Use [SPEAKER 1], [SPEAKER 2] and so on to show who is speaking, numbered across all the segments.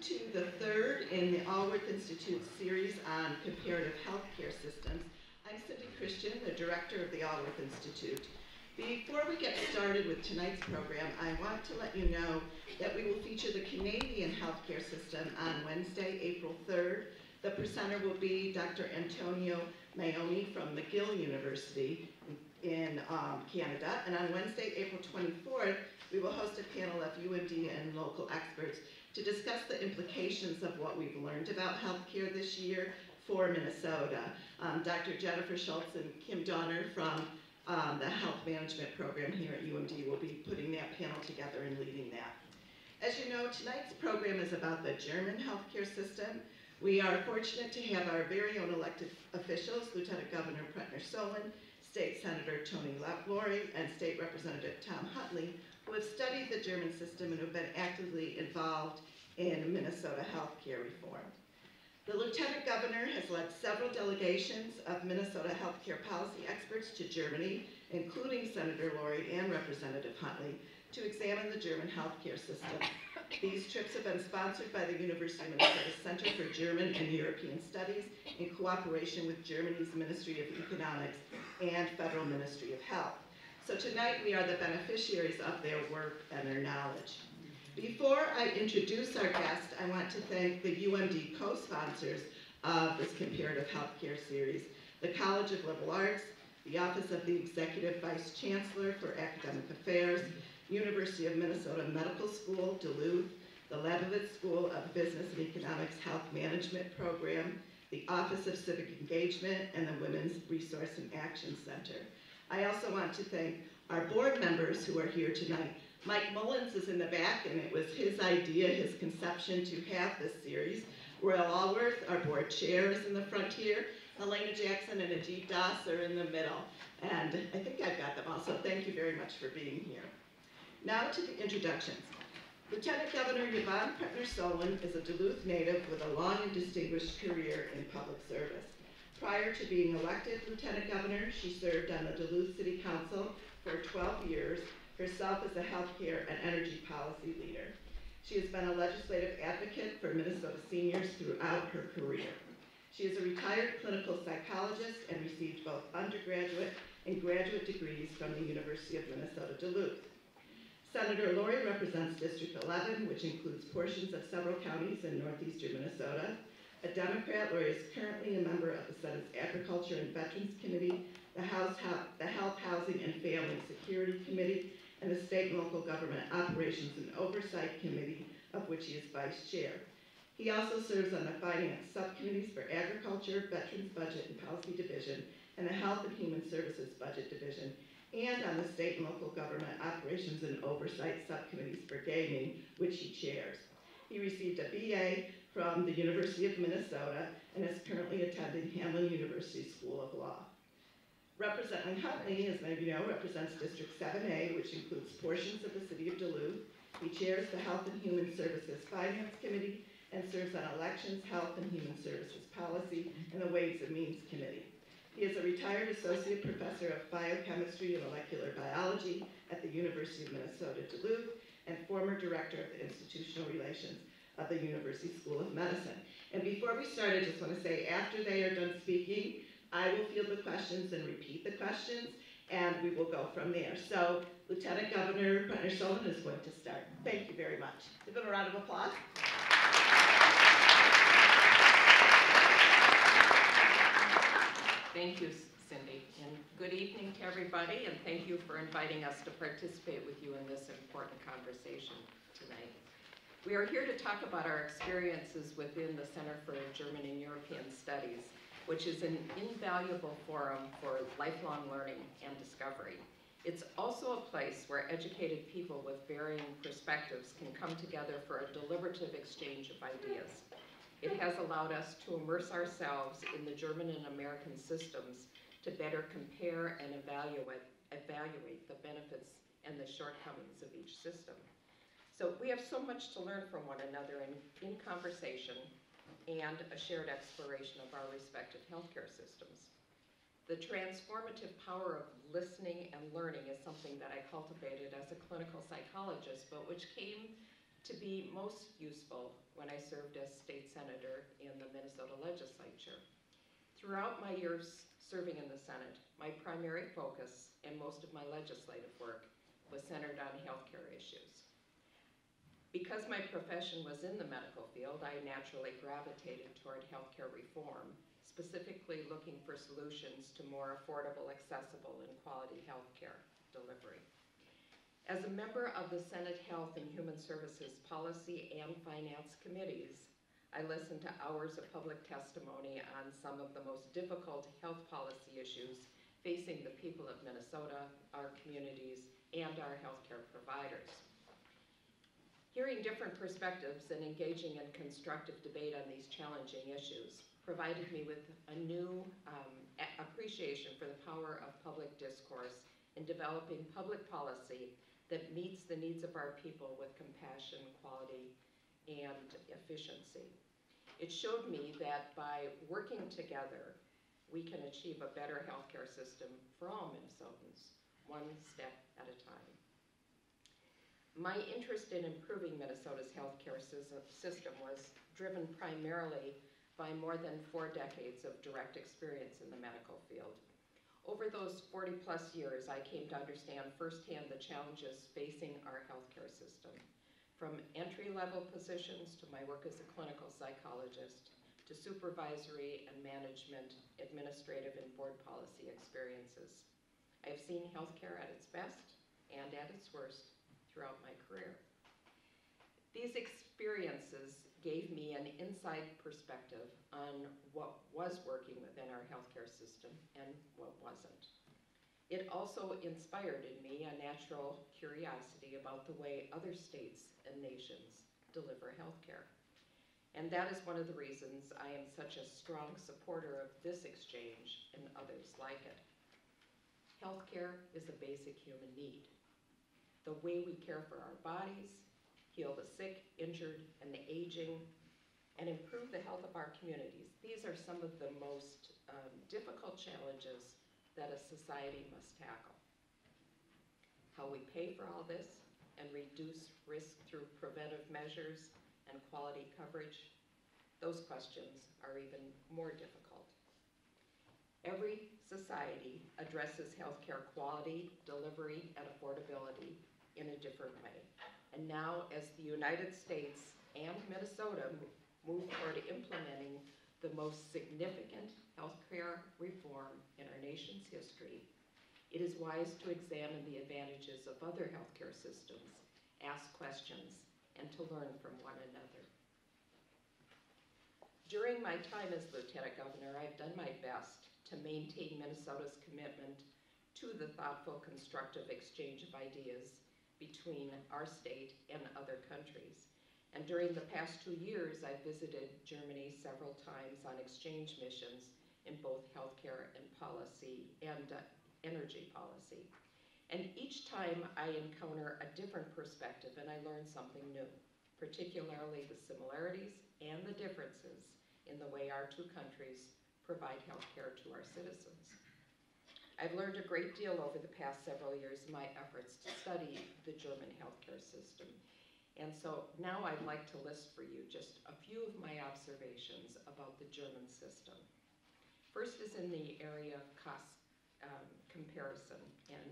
[SPEAKER 1] to the third in the Allworth Institute series on comparative healthcare systems. I'm Cindy Christian, the director of the Allworth Institute. Before we get started with tonight's program, I want to let you know that we will feature the Canadian healthcare system on Wednesday, April 3rd. The presenter will be Dr. Antonio Maioni from McGill University in Canada. And on Wednesday, April 24th, we will host a panel of UMD and local experts to discuss the implications of what we've learned about healthcare this year for Minnesota. Dr. Jennifer Schultz and Kim Donner from the Health Management Program here at UMD will be putting that panel together and leading that. As you know, tonight's program is about the German healthcare system. We are fortunate to have our very own elected officials, Lieutenant Governor Pretner Solon, State Senator Tony Laurie, and State Representative Tom Huntley, who have studied the German system and have been actively involved in Minnesota healthcare reform. The Lieutenant Governor has led several delegations of Minnesota healthcare policy experts to Germany, including Senator Laurie and Representative Huntley, to examine the German healthcare system. These trips have been sponsored by the University of Minnesota Center for German and European Studies in cooperation with Germany's Ministry of Economics and Federal Ministry of Health. So tonight we are the beneficiaries of their work and their knowledge. Before I introduce our guest, I want to thank the UMD co-sponsors of this comparative healthcare series, the College of Liberal Arts, the Office of the Executive Vice Chancellor for Academic Affairs, University of Minnesota Medical School, Duluth, the Leibovitz School of Business and Economics Health Management Program, the Office of Civic Engagement, and the Women's Resource and Action Center. I also want to thank our board members who are here tonight. Mike Mullins is in the back, and it was his idea, his conception to have this series. Royal Allworth, our board chair, is in the front here. Helena Jackson and Ajit Das are in the middle. And I think I've got them all, so thank you very much for being here. Now to the introductions. Lieutenant Governor Yvonne Pretner Solon is a Duluth native with a long and distinguished career in public service. Prior to being elected Lieutenant Governor, she served on the Duluth City Council for 12 years, herself as a healthcare and energy policy leader. She has been a legislative advocate for Minnesota seniors throughout her career. She is a retired clinical psychologist and received both undergraduate and graduate degrees from the University of Minnesota Duluth. Senator Laurie represents District 11, which includes portions of several counties in northeastern Minnesota. A Democrat, Laurie is currently a member of the Senate's Agriculture and Veterans Committee, the Health, Housing, and Family Security Committee, and the State and Local Government Operations and Oversight Committee, of which he is vice chair. He also serves on the Finance Subcommittees for Agriculture, Veterans Budget and Policy Division, and the Health and Human Services Budget Division, and on the State and Local Government Operations and Oversight Subcommittees for Gaming, which he chairs. He received a BA from the University of Minnesota and is currently attending Hamline University School of Law. Representative Huntley, as many of you know, represents District 7A, which includes portions of the city of Duluth. He chairs the Health and Human Services Finance Committee and serves on Elections, Health and Human Services Policy, and the Ways and Means Committee. He is a retired associate professor of biochemistry and molecular biology at the University of Minnesota Duluth and former director of the institutional relations of the University School of Medicine. And before we start, I just want to say, after they are done speaking, I will field the questions and repeat the questions, and we will go from there. So, Lieutenant Governor Pretner Solon is going to start. Thank you very much. Give him a round of applause.
[SPEAKER 2] Thank you, Cindy, and good evening to everybody, and thank you for inviting us to participate with you in this important conversation tonight. We are here to talk about our experiences within the Center for German and European Studies, which is an invaluable forum for lifelong learning and discovery. It's also a place where educated people with varying perspectives can come together for a deliberative exchange of ideas. It has allowed us to immerse ourselves in the German and American systems to better compare and evaluate the benefits and the shortcomings of each system. So we have so much to learn from one another in conversation and a shared exploration of our respective healthcare systems. The transformative power of listening and learning is something that I cultivated as a clinical psychologist, but which came to be most useful when I served as state senator in the Minnesota legislature. Throughout my years serving in the Senate, my primary focus and most of my legislative work was centered on healthcare issues. Because my profession was in the medical field, I naturally gravitated toward healthcare reform, specifically looking for solutions to more affordable, accessible, and quality healthcare delivery. As a member of the Senate Health and Human Services Policy and Finance Committees, I listened to hours of public testimony on some of the most difficult health policy issues facing the people of Minnesota, our communities, and our healthcare providers. Hearing different perspectives and engaging in constructive debate on these challenging issues provided me with a new appreciation for the power of public discourse in developing public policy that meets the needs of our people with compassion, quality, and efficiency. It showed me that by working together, we can achieve a better healthcare system for all Minnesotans, one step at a time. My interest in improving Minnesota's healthcare system was driven primarily by more than 4 decades of direct experience in the medical field. Over those 40+ years, I came to understand firsthand the challenges facing our healthcare system, from entry-level positions to my work as a clinical psychologist, to supervisory and management, administrative and board policy experiences. I have seen healthcare at its best and at its worst throughout my career. These experiences gave me an inside perspective on what was working within our healthcare system and what wasn't. It also inspired in me a natural curiosity about the way other states and nations deliver healthcare. And that is one of the reasons I am such a strong supporter of this exchange and others like it. Healthcare is a basic human need. The way we care for our bodies, heal the sick, injured, and the aging, and improve the health of our communities. These are some of the most difficult challenges that a society must tackle. How we pay for all this and reduce risk through preventive measures and quality coverage, those questions are even more difficult. Every society addresses healthcare quality, delivery, and affordability in a different way. And now, as the United States and Minnesota move toward implementing the most significant healthcare reform in our nation's history, it is wise to examine the advantages of other healthcare systems, ask questions, and to learn from one another. During my time as Lieutenant Governor, I've done my best to maintain Minnesota's commitment to the thoughtful, constructive exchange of ideas between our state and other countries. And during the past 2 years, I've visited Germany several times on exchange missions in both healthcare and policy and energy policy. And each time I encounter a different perspective and I learn something new, particularly the similarities and the differences in the way our two countries provide healthcare to our citizens. I've learned a great deal over the past several years in my efforts to study the German healthcare system. And so now I'd like to list for you just a few of my observations about the German system. First is in the area of cost comparison. And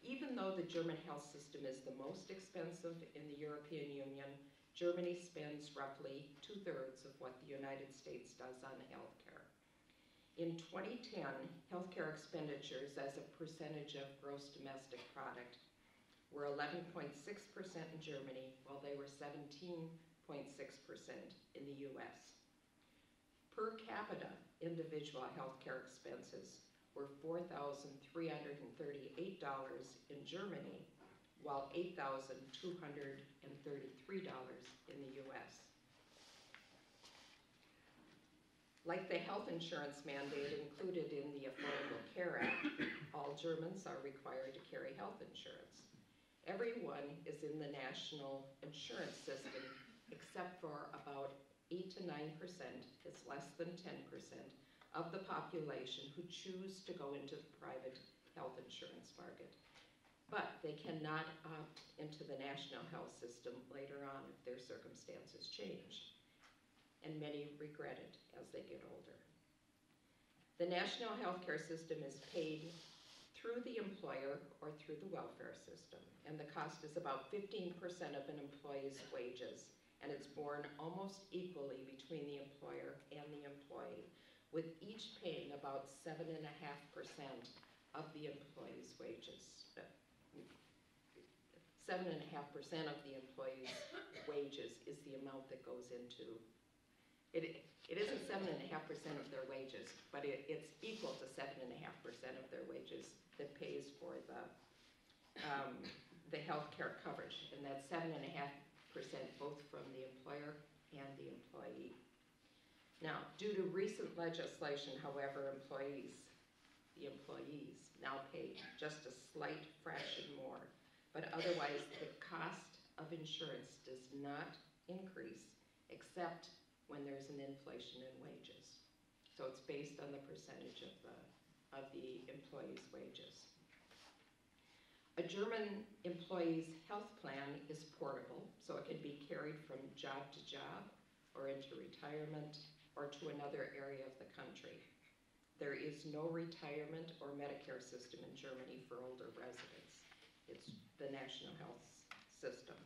[SPEAKER 2] even though the German health system is the most expensive in the European Union, Germany spends roughly 2/3 of what the United States does on healthcare. In 2010, healthcare expenditures as a percentage of gross domestic product were 11.6% in Germany, while they were 17.6% in the US. Per capita, individual healthcare expenses were $4,338 in Germany, while $8,233 in the US. Like the health insurance mandate included in the Affordable Care Act, all Germans are required to carry health insurance. Everyone is in the national insurance system except for about 8 to 9%, it's less than 10%, of the population who choose to go into the private health insurance market. but they cannot opt into the national health system later on if their circumstances change, and many regret it as they get older. The national healthcare system is paid through the employer or through the welfare system, and the cost is about 15% of an employee's wages, and it's borne almost equally between the employer and the employee, with each paying about 7.5% of the employee's wages. 7.5% of the employee's wages is the amount that goes into it. It isn't 7.5% of their wages, but it's equal to 7.5% of their wages that pays for the health care coverage, and that's 7.5% both from the employer and the employee. Now, due to recent legislation, however, the employees now pay just a slight fraction more, but otherwise the cost of insurance does not increase except when there's an inflation in wages. So it's based on the percentage of the employee's wages. A German employee's health plan is portable, so it can be carried from job to job or into retirement or to another area of the country. There is no retirement or Medicare system in Germany for older residents. It's the national health system.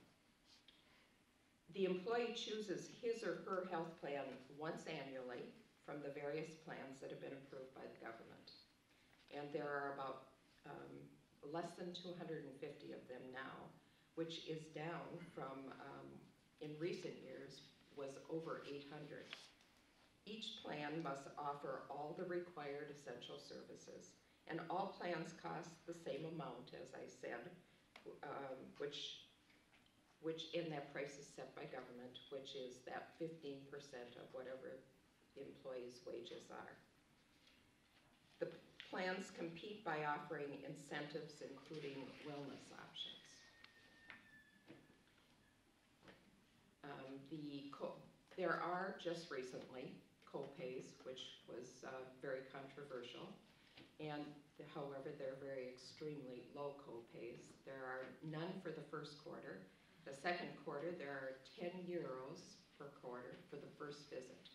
[SPEAKER 2] The employee chooses his or her health plan once annually from the various plans that have been approved by the government. And there are about less than 250 of them now, which is down from, in recent years, was over 800. Each plan must offer all the required essential services, and all plans cost the same amount, as I said, which in that price is set by government, which is that 15% of whatever the employee's wages are. The plans compete by offering incentives, including wellness options. There are just recently co-pays, which was very controversial, and however, they're very extremely low co-pays. There are none for the first quarter. The second quarter, there are 10 euros per quarter for the first visit.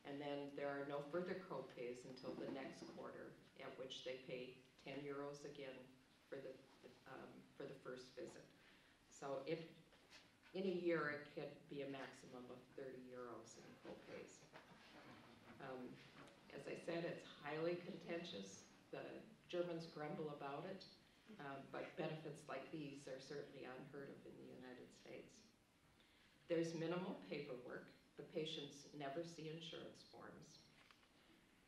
[SPEAKER 2] And then there are no further co-pays until the next quarter, at which they pay 10 euros again for the first visit. So if in a year, it could be a maximum of 30 euros in co-pays. As I said, it's highly contentious. The Germans grumble about it, but benefits like these are certainly unheard of in the United States. There's minimal paperwork. The patients never see insurance forms.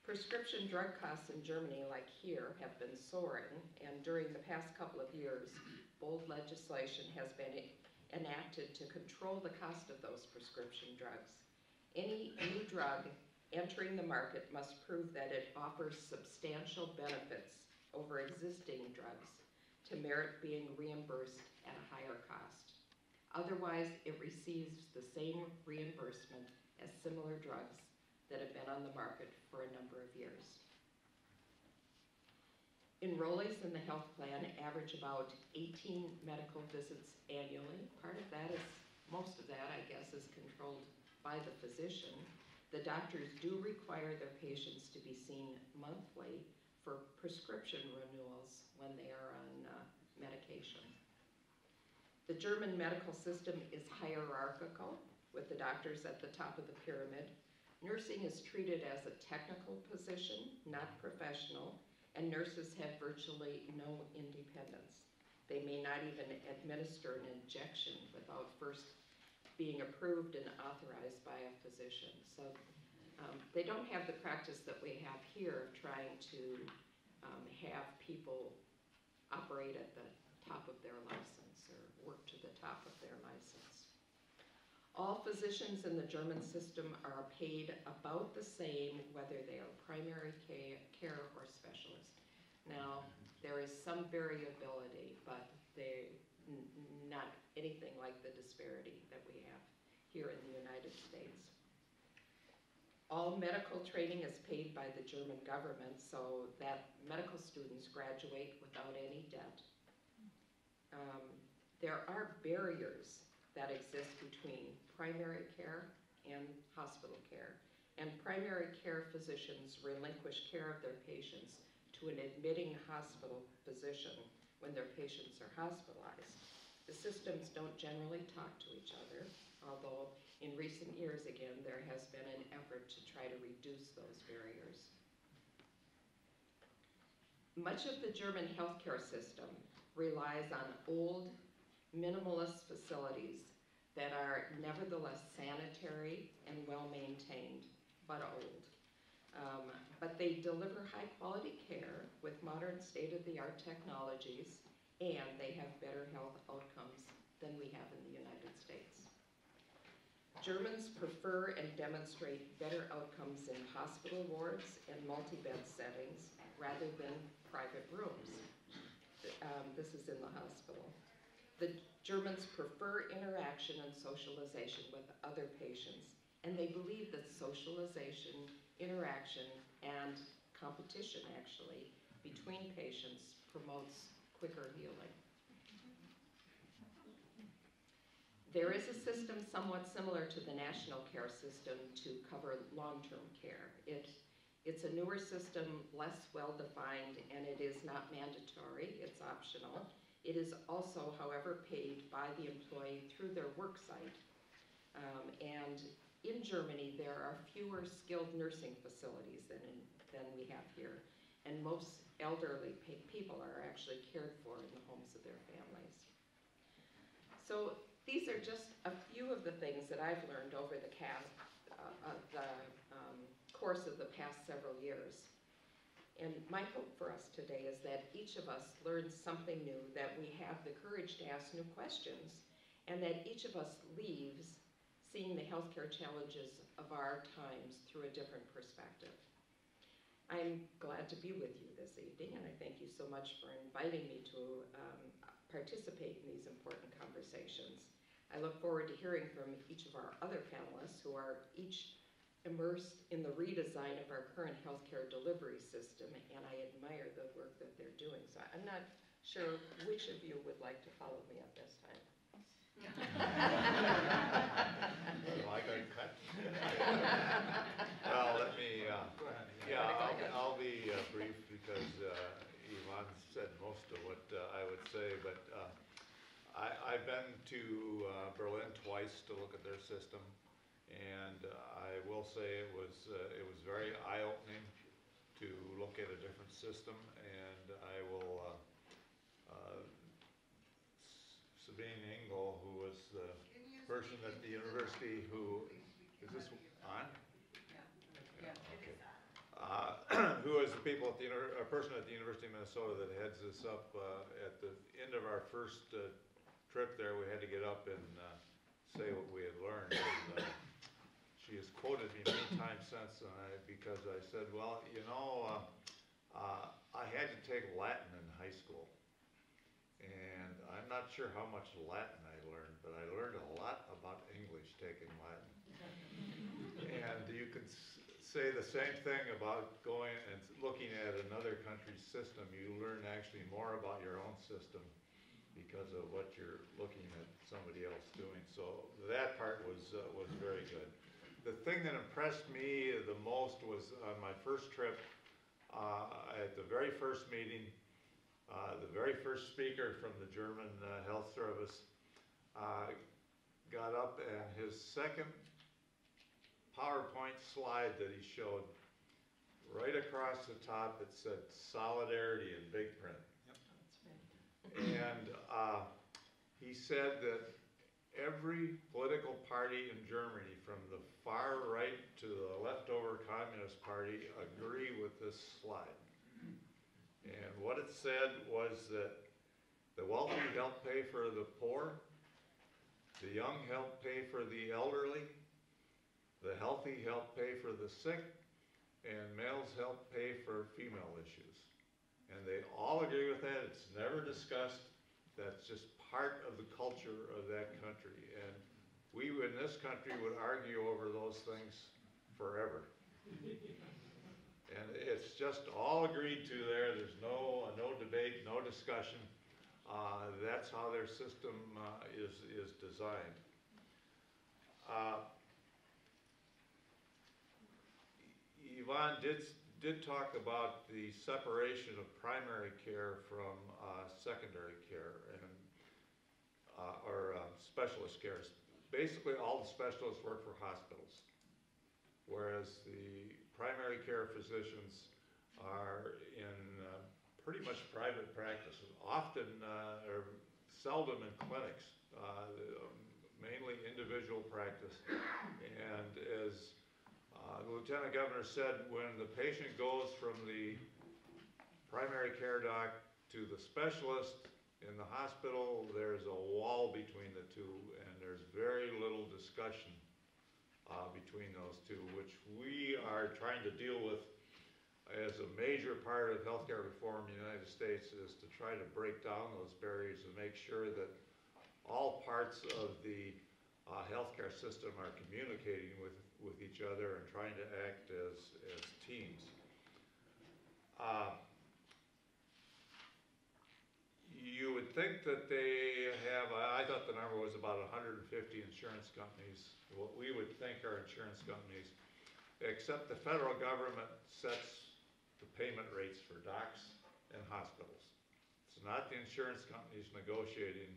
[SPEAKER 2] Prescription drug costs in Germany, like here, have been soaring, and during the past couple of years, bold legislation has been enacted to control the cost of those prescription drugs. Any new drug entering the market must prove that it offers substantial benefits over existing drugs to merit being reimbursed at a higher cost. Otherwise, it receives the same reimbursement as similar drugs that have been on the market for a number of years. Enrollees in the health plan average about 18 medical visits annually. Most of that, I guess, is controlled by the physician. The doctors do require their patients to be seen monthly for prescription renewals when they are on medication. The German medical system is hierarchical, with the doctors at the top of the pyramid. Nursing is treated as a technical position, not professional, and nurses have virtually no independence. They may not even administer an injection without first being approved and authorized by a physician. So they don't have the practice that we have here of trying to have people operate at the top of their license or work to the top of their license. All physicians in the German system are paid about the same, whether they are primary care or specialist. Now, there is some variability, but not anything like the disparity that we have here in the United States. All medical training is paid by the German government, so that medical students graduate without any debt. There are barriers that exist between primary care and hospital care, and primary care physicians relinquish care of their patients to an admitting hospital physician when their patients are hospitalized. The systems don't generally talk to each other, although in recent years, again, there has been an effort to try to reduce those barriers. Much of the German healthcare system relies on old, minimalist facilities that are nevertheless sanitary and well-maintained, but old. But they deliver high-quality care with modern state-of-the-art technologies, and they have better health outcomes than we have in the United States. Germans prefer and demonstrate better outcomes in hospital wards and multi-bed settings rather than private rooms. This is in the hospital. The Germans prefer interaction and socialization with other patients, and they believe that socialization, interaction, and competition, actually, between patients promotes quicker healing. There is a system somewhat similar to the national care system to cover long-term care. It's a newer system, less well-defined, and it is not mandatory, it's optional. It is also, however, paid by the employee through their work site. And in Germany, there are fewer skilled nursing facilities than we have here. And most elderly people are actually cared for in the homes of their families. So these are just a few of the things that I've learned over the course of the past several years. And my hope for us today is that each of us learns something new, that we have the courage to ask new questions, and that each of us leaves seeing the healthcare challenges of our times through a different perspective. I'm glad to be with you this evening, and I thank you so much for inviting me to participate in these important conversations. I look forward to hearing from each of our other panelists who are each immersed in the redesign of our current healthcare delivery system, and I admire the work that they're doing. So I'm not sure which of you would like to follow me up this time.
[SPEAKER 3] So I got cut. Well, let me, I'll be brief because Yvonne said most of what I would say, but I've been to Berlin twice to look at their system, and I will say it was very eye-opening to look at a different system, and I will Sabine Engel, who was the person at the university who, is this on? Yeah. Okay. Who was the people at the person at the University of Minnesota that heads this up. At the end of our first trip there, we had to get up and say what we had learned. And, she has quoted me many times since, because I said, well, you know, I had to take Latin in high school. And I'm not sure how much Latin I learned, but I learned a lot about English taking Latin. And you could say the same thing about going and looking at another country's system. You learn actually more about your own system because of what you're looking at somebody else doing. So that part was very good. The thing that impressed me the most was on my first trip, at the very first meeting, the very first speaker from the German Health Service got up, and his second PowerPoint slide that he showed, right across the top it said solidarity in big print.
[SPEAKER 2] Yep. That's right.
[SPEAKER 3] And he said that every political party in Germany, from the far right to the leftover Communist Party, agree with this slide. And what it said was that the wealthy help pay for the poor, the young help pay for the elderly, the healthy help pay for the sick, and males help pay for female issues. And they all agree with that. It's never discussed. That's just part of the culture of that country. And we in this country would argue over those things forever. And it's just all agreed to there. There's no debate, no discussion. That's how their system is designed. Yvonne did talk about the separation of primary care from secondary care and or specialist care. Basically, all the specialists work for hospitals, whereas the primary care physicians are in pretty much private practice, often or seldom in clinics, mainly individual practice. And as the Lieutenant Governor said, when the patient goes from the primary care doc to the specialist in the hospital, there's a wall between the two, and there's very little discussion between those two, which we are trying to deal with as a major part of healthcare reform in the United States, is to try to break down those barriers and make sure that all parts of the healthcare system are communicating with each other and trying to act as teams. You would think that they have, I thought the number was about 150 insurance companies, what we would think are insurance companies, except the federal government sets the payment rates for docs and hospitals. It's not the insurance companies negotiating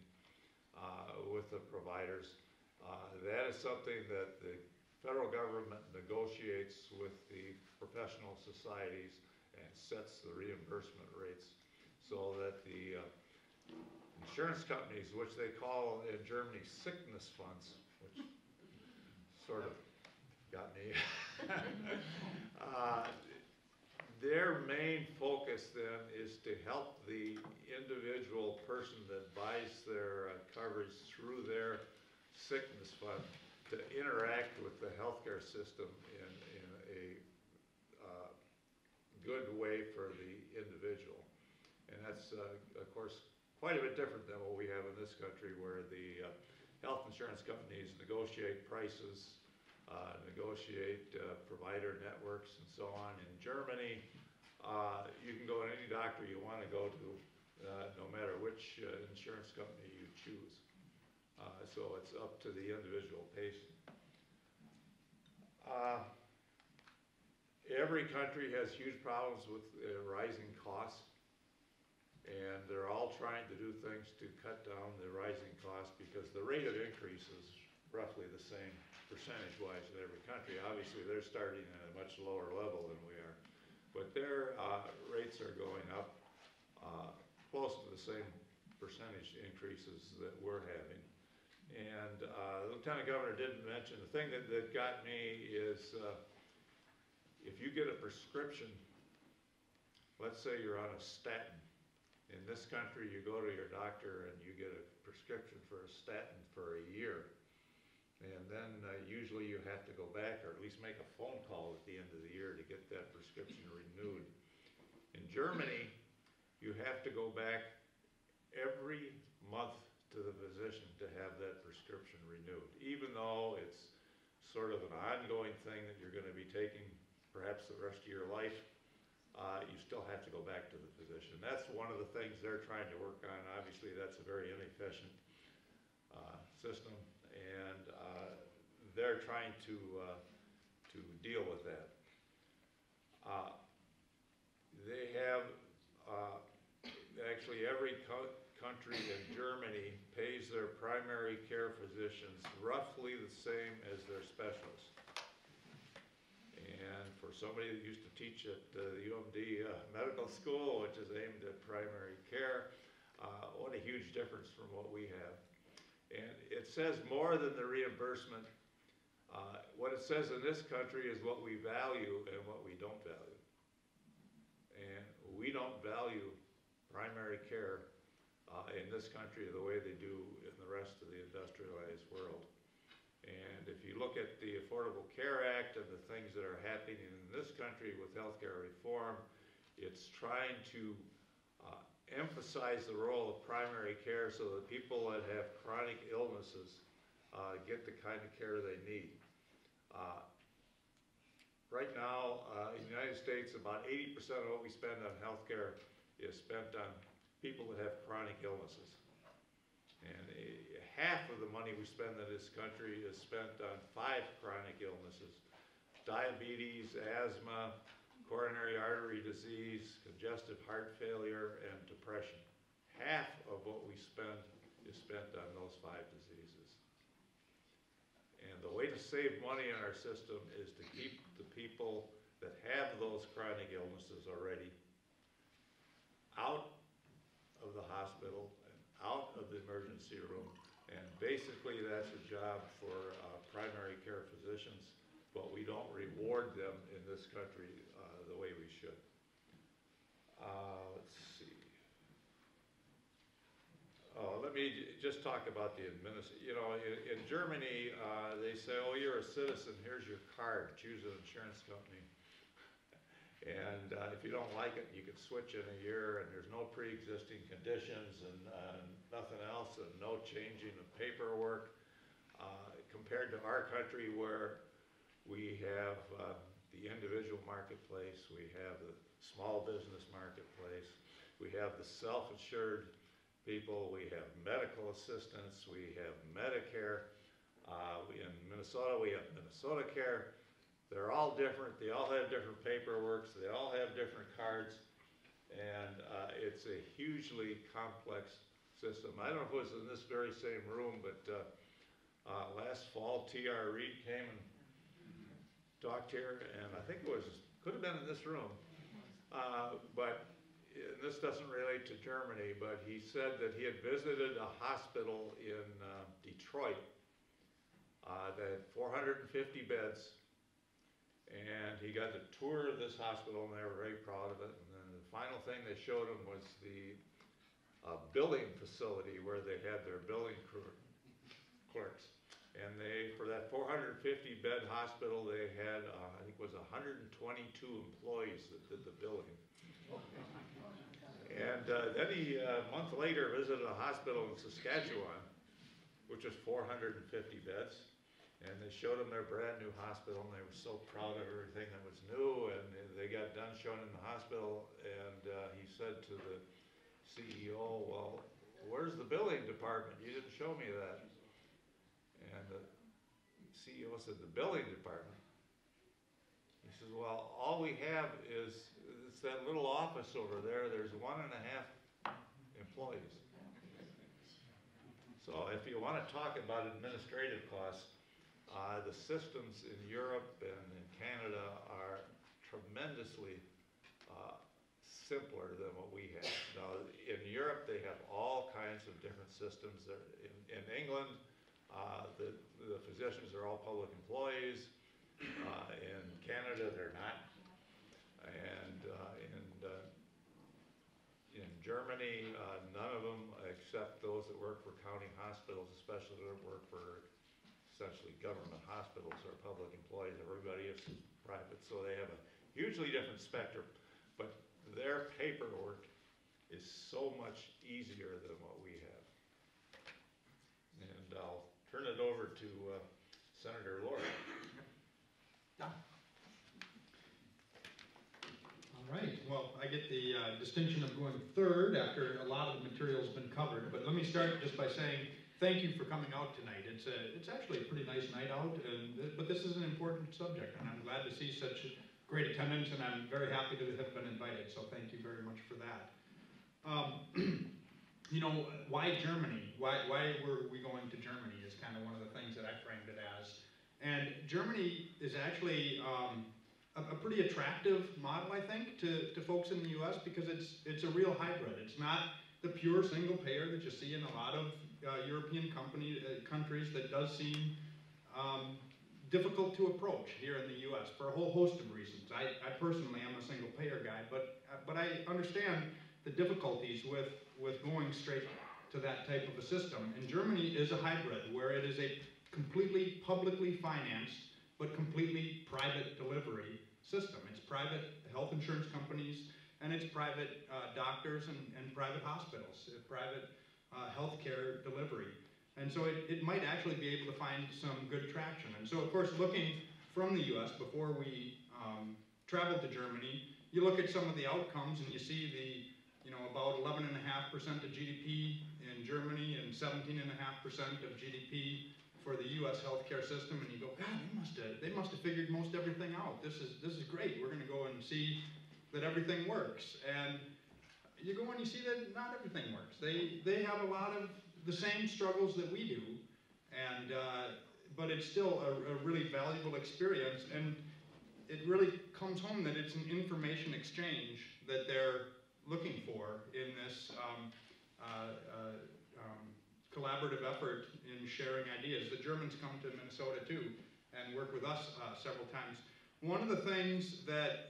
[SPEAKER 3] with the providers. That is something that the federal government negotiates with the professional societies and sets the reimbursement rates so that the insurance companies, which they call in Germany sickness funds, which sort of got me. Their main focus then is to help the individual person that buys their coverage through their sickness fund to interact with the healthcare system in a good way for the individual. And that's, of course, quite a bit different than what we have in this country, where the health insurance companies negotiate prices, negotiate provider networks and so on. In Germany, you can go to any doctor you want to go to, no matter which insurance company you choose. So it's up to the individual patient. Every country has huge problems with rising costs, and they're all trying to do things to cut down the rising costs because the rate of increase is roughly the same percentage-wise in every country. Obviously, they're starting at a much lower level than we are, but their rates are going up close to the same percentage increases that we're having. And the Lieutenant Governor didn't mention, the thing that got me is if you get a prescription, let's say you're on a statin. In this country, you go to your doctor and you get a prescription for a statin for a year. And then usually you have to go back or at least make a phone call at the end of the year to get that prescription renewed. In Germany, you have to go back every month to the physician to have that prescription renewed, even though it's sort of an ongoing thing that you're going to be taking perhaps the rest of your life. You still have to go back to the physician. That's one of the things they're trying to work on. Obviously, that's a very inefficient system, and they're trying to deal with that. They have actually every country in Germany pays their primary care physicians roughly the same as their specialists. And for somebody that used to teach at the UMD medical school, which is aimed at primary care, what a huge difference from what we have. And it says more than the reimbursement. What it says in this country is what we value and what we don't value. And we don't value primary care in this country the way they do in the rest of the industrialized world. And if you look at the Affordable Care Act and the things that are happening in this country with healthcare reform, it's trying to emphasize the role of primary care so that people that have chronic illnesses get the kind of care they need. Right now, in the United States, about 80% of what we spend on healthcare is spent on people that have chronic illnesses. And half of the money we spend in this country is spent on 5 chronic illnesses: diabetes, asthma, coronary artery disease, congestive heart failure, and depression. Half of what we spend is spent on those 5 diseases. And the way to save money in our system is to keep the people that have those chronic illnesses already out of the hospital and out of the emergency room. And basically that's a job for primary care physicians, but we don't reward them in this country the way we should. Let's see. Let me just talk about the administration. You know, in Germany, they say, oh, you're a citizen, here's your card, choose an insurance company. And if you don't like it, you can switch in a year, and there's no pre-existing conditions and nothing else, and no changing of paperwork. Compared to our country, where we have the individual marketplace, we have the small business marketplace, we have the self-insured people, we have medical assistance, we have Medicare. In Minnesota, we have Minnesota Care. They're all different, they all have different paperwork, they all have different cards, and it's a hugely complex system. I don't know if it was in this very same room, but last fall T.R. Reid came and talked here, and I think it was, could have been in this room, but this doesn't relate to Germany, but he said that he had visited a hospital in Detroit that had 450 beds. And he got to tour of this hospital, and they were very proud of it. And then the final thing they showed him was the billing facility where they had their billing clerks. And they, for that 450-bed hospital, they had, I think it was 122 employees that did the billing. And then he, a month later, visited a hospital in Saskatchewan, which was 450 beds. And they showed him their brand new hospital, and they were so proud of everything that was new. And they got done showing him the hospital, and he said to the CEO, well, where's the billing department? You didn't show me that. And the CEO said, the billing department? He says, well, all we have is, it's that little office over there. There's 1.5 employees. So if you want to talk about administrative costs, the systems in Europe and in Canada are tremendously simpler than what we have. Now, in Europe, they have all kinds of different systems. In England, the physicians are all public employees. In Canada, they're not. And in Germany, none of them, except those that work for county hospitals, especially that work for essentially government hospitals, are public employees. Everybody is private, so they have a hugely different spectrum. But their paperwork is so much easier than what we have. And I'll turn it over to Senator Lord.
[SPEAKER 4] All right, well, I get the distinction of going third after a lot of the material has been covered, but let me start just by saying thank you for coming out tonight. It's actually a pretty nice night out, but this is an important subject, and I'm glad to see such great attendance, and I'm very happy to have been invited, so thank you very much for that. You know, why Germany? Why were we going to Germany is kind of one of the things that I framed it as. And Germany is actually a pretty attractive model, I think, to folks in the U.S. because it's a real hybrid. It's not the pure single payer that you see in a lot of European countries that does seem difficult to approach here in the U.S. for a whole host of reasons. I personally am a single payer guy, but I understand the difficulties with going straight to that type of a system. And Germany is a hybrid where it is a completely publicly financed but completely private delivery system. It's private health insurance companies, and it's private doctors and private hospitals, private healthcare delivery. And so it might actually be able to find some good traction. And so, of course, looking from the U.S. before we traveled to Germany, you look at some of the outcomes and you see about 11.5% of GDP in Germany and 17.5% of GDP for the U.S. healthcare system, and you go, God, they must have figured most everything out. This is great. We're going to go and see that everything works. And you go and you see that not everything works. They have a lot of the same struggles that we do, and but it's still a really valuable experience. And it really comes home that it's an information exchange that they're looking for in this collaborative effort in sharing ideas. The Germans come to Minnesota too and work with us several times. One of the things that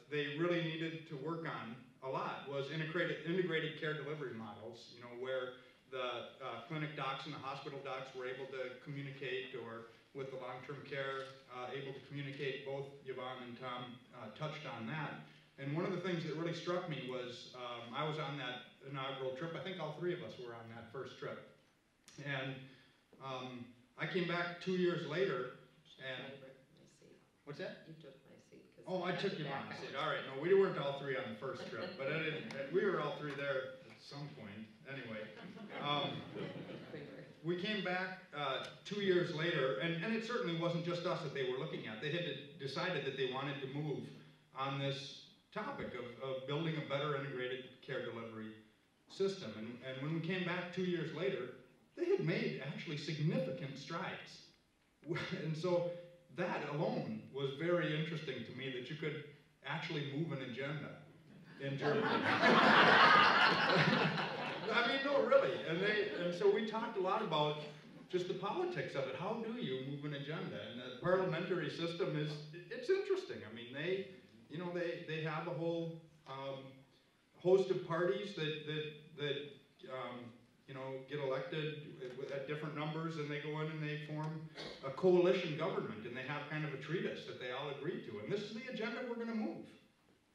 [SPEAKER 4] they really needed to work on a lot was integrated care delivery models, where the clinic docs and the hospital docs were able to communicate, or with the long-term care, able to communicate. Both Yvonne and Tom touched on that. And one of the things that really struck me was, I was on that inaugural trip. I think all three of us were on that first trip. And I came back 2 years later, and... What's that?
[SPEAKER 2] You took my seat.
[SPEAKER 4] Oh, I took Yvonne's seat. All right. No, we weren't all three on the first trip, but we were all three there at some point. Anyway, we came back 2 years later, and it certainly wasn't just us that they were looking at. They had decided that they wanted to move on this topic of building a better integrated care delivery system. And when we came back 2 years later, they had made actually significant strides. And so that alone was very interesting to me, that you could actually move an agenda in Germany. I mean, no, really. And so we talked a lot about just the politics of it. How do you move an agenda? And the parliamentary system it's interesting. I mean, they have a whole host of parties that get elected at different numbers, and they go in and they form a coalition government, and they have kind of a treatise that they all agree to. And this is the agenda we're going to move.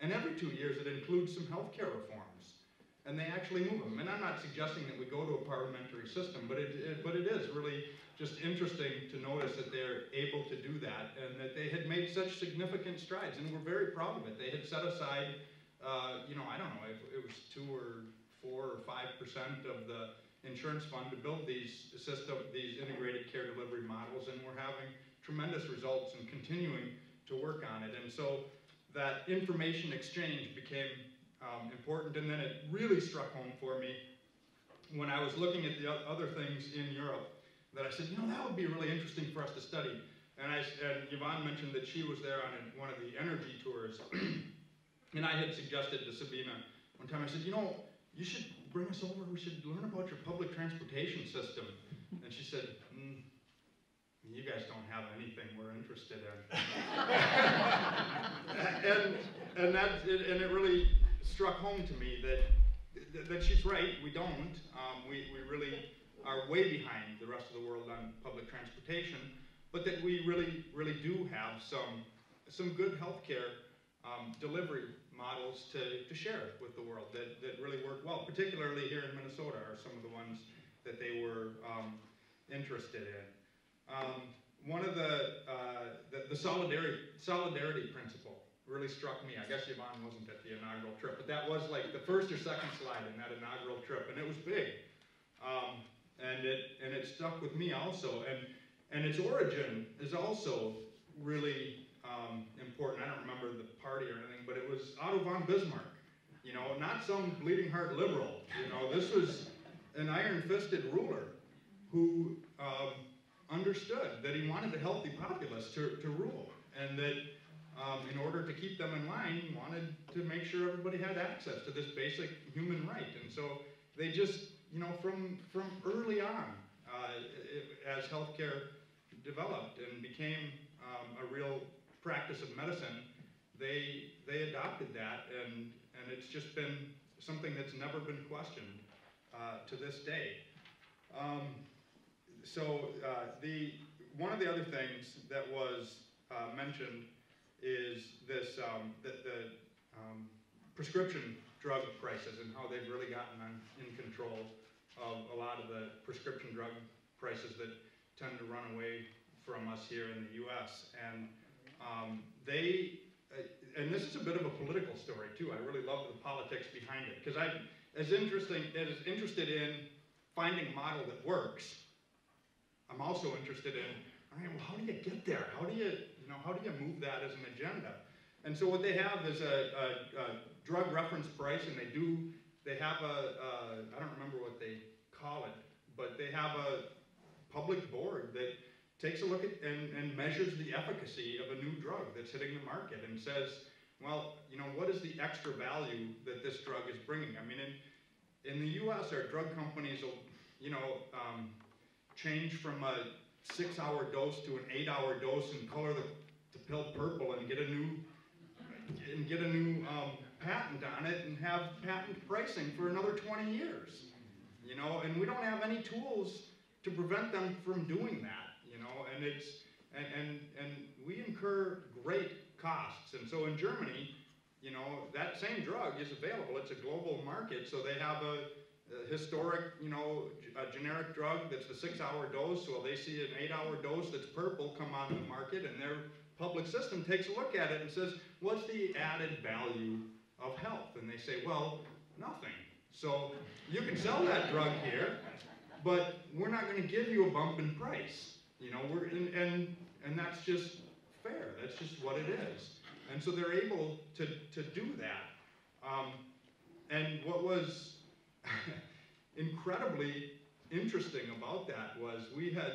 [SPEAKER 4] And every 2 years it includes some healthcare reforms, and they actually move them. And I'm not suggesting that we go to a parliamentary system, but it is really just interesting to notice that they're able to do that, and that they had made such significant strides, and we're very proud of it. They had set aside, I don't know if it was 2 or 4 or 5% of the insurance fund to build these integrated care delivery models, and we're having tremendous results and continuing to work on it. And so that information exchange became important, and then it really struck home for me when I was looking at the other things in Europe, that I said, that would be really interesting for us to study. And Yvonne mentioned that she was there on one of the energy tours, and I had suggested to Sabina one time, I said, you should bring us over, we should learn about your public transportation system. And she said, you guys don't have anything we're interested in. and it really struck home to me that she's right, we don't. We really are way behind the rest of the world on public transportation, but that we really, really do have some good healthcare delivery models to share with the world that really work well. Particularly here in Minnesota are some of the ones that they were interested in. One of the solidarity principle really struck me. I guess Yvonne wasn't at the inaugural trip, but that was like the first or second slide in that inaugural trip, and it was big. And it stuck with me also. And its origin is also really important. I don't remember the party or anything, but it was Otto von Bismarck. Not some bleeding heart liberal. This was an iron-fisted ruler who understood that he wanted a healthy populace to rule, and that in order to keep them in line, he wanted to make sure everybody had access to this basic human right. And so they just, from early on, as healthcare developed and became a real practice of medicine, they adopted that, and it's just been something that's never been questioned to this day. One of the other things that was mentioned is this the prescription drug prices, and how they've really gotten in control of a lot of the prescription drug prices that tend to run away from us here in the U.S. And they and this is a bit of a political story too. I really love the politics behind it because I'm as interested in finding a model that works. I'm also interested in, all right, well, how do you get there? How do you move that as an agenda? And so what they have is a drug reference price, and they have I don't remember what they call it, but they have a public board that takes a look at and measures the efficacy of a new drug that's hitting the market and says, well, what is the extra value that this drug is bringing? I mean, in the U.S., our drug companies will, change from a 6-hour dose to an 8-hour dose and color the pill purple and get a new patent on it and have patent pricing for another 20 years. And we don't have any tools to prevent them from doing that. And we incur great costs. And so in Germany, that same drug is available. It's a global market, so they have a historic, a generic drug that's the 6-hour dose. Well, they see an 8-hour dose that's purple come on the market, and their public system takes a look at it and says, what's the added value of health? And they say, well, nothing. So you can sell that drug here, but we're not going to give you a bump in price. And that's just fair. That's just what it is. And so they're able to do that. And what was incredibly interesting about that was we had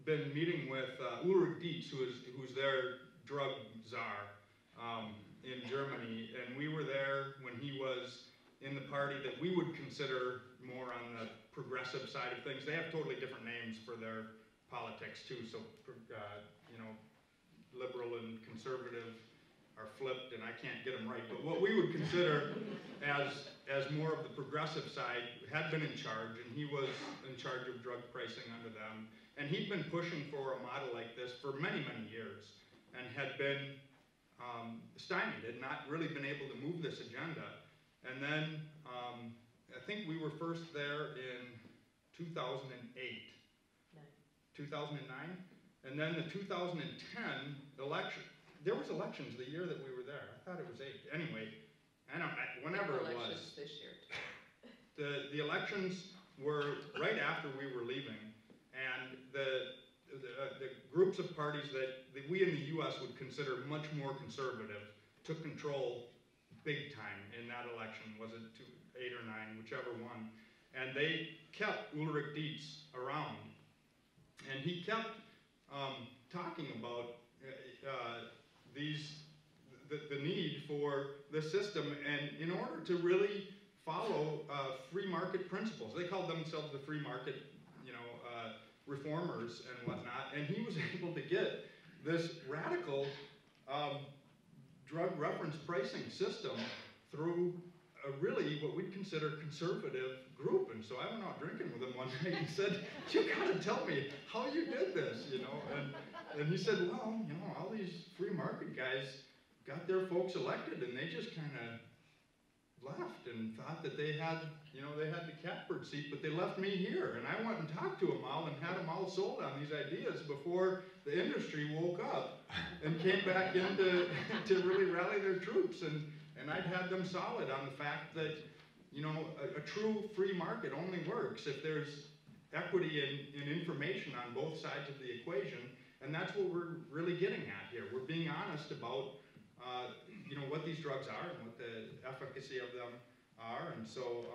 [SPEAKER 4] been meeting with Ulrich Dietz, who's their drug czar in Germany, and we were there when he was in the party that we would consider more on the progressive side of things. They have totally different names for their politics too, so liberal and conservative are flipped, and I can't get them right. But what we would consider as more of the progressive side had been in charge, and he was in charge of drug pricing under them. And he'd been pushing for a model like this for many, many years, and had been stymied, had not really been able to move this agenda. And then I think we were first there in 2008. 2009? And then the 2010 election, there was elections the year that we were there. I thought it was 8. Anyway, whenever it was.
[SPEAKER 2] Elections this year.
[SPEAKER 4] The elections were right after we were leaving, and the groups of parties that we in the U.S. would consider much more conservative took control big time in that election. Was it 8 or 9, whichever one? And they kept Ulrich Dietz around, and he kept talking about the need for the system, and in order to really follow free market principles. They called themselves the free market, reformers and whatnot, and he was able to get this radical drug reference pricing system through a really what we'd consider conservative group. And so I went out drinking with him one night and said, you gotta tell me how you did this, and he said, well, all these free market guys got their folks elected, and they just kind of left and thought that they had the catbird seat, but they left me here. And I went and talked to them all and had them all sold on these ideas before the industry woke up and came back in to really rally their troops. And I'd had them solid on the fact that, a true free market only works if there's equity in information on both sides of the equation. And that's what we're really getting at here. We're being honest about what these drugs are and what the efficacy of them are, and so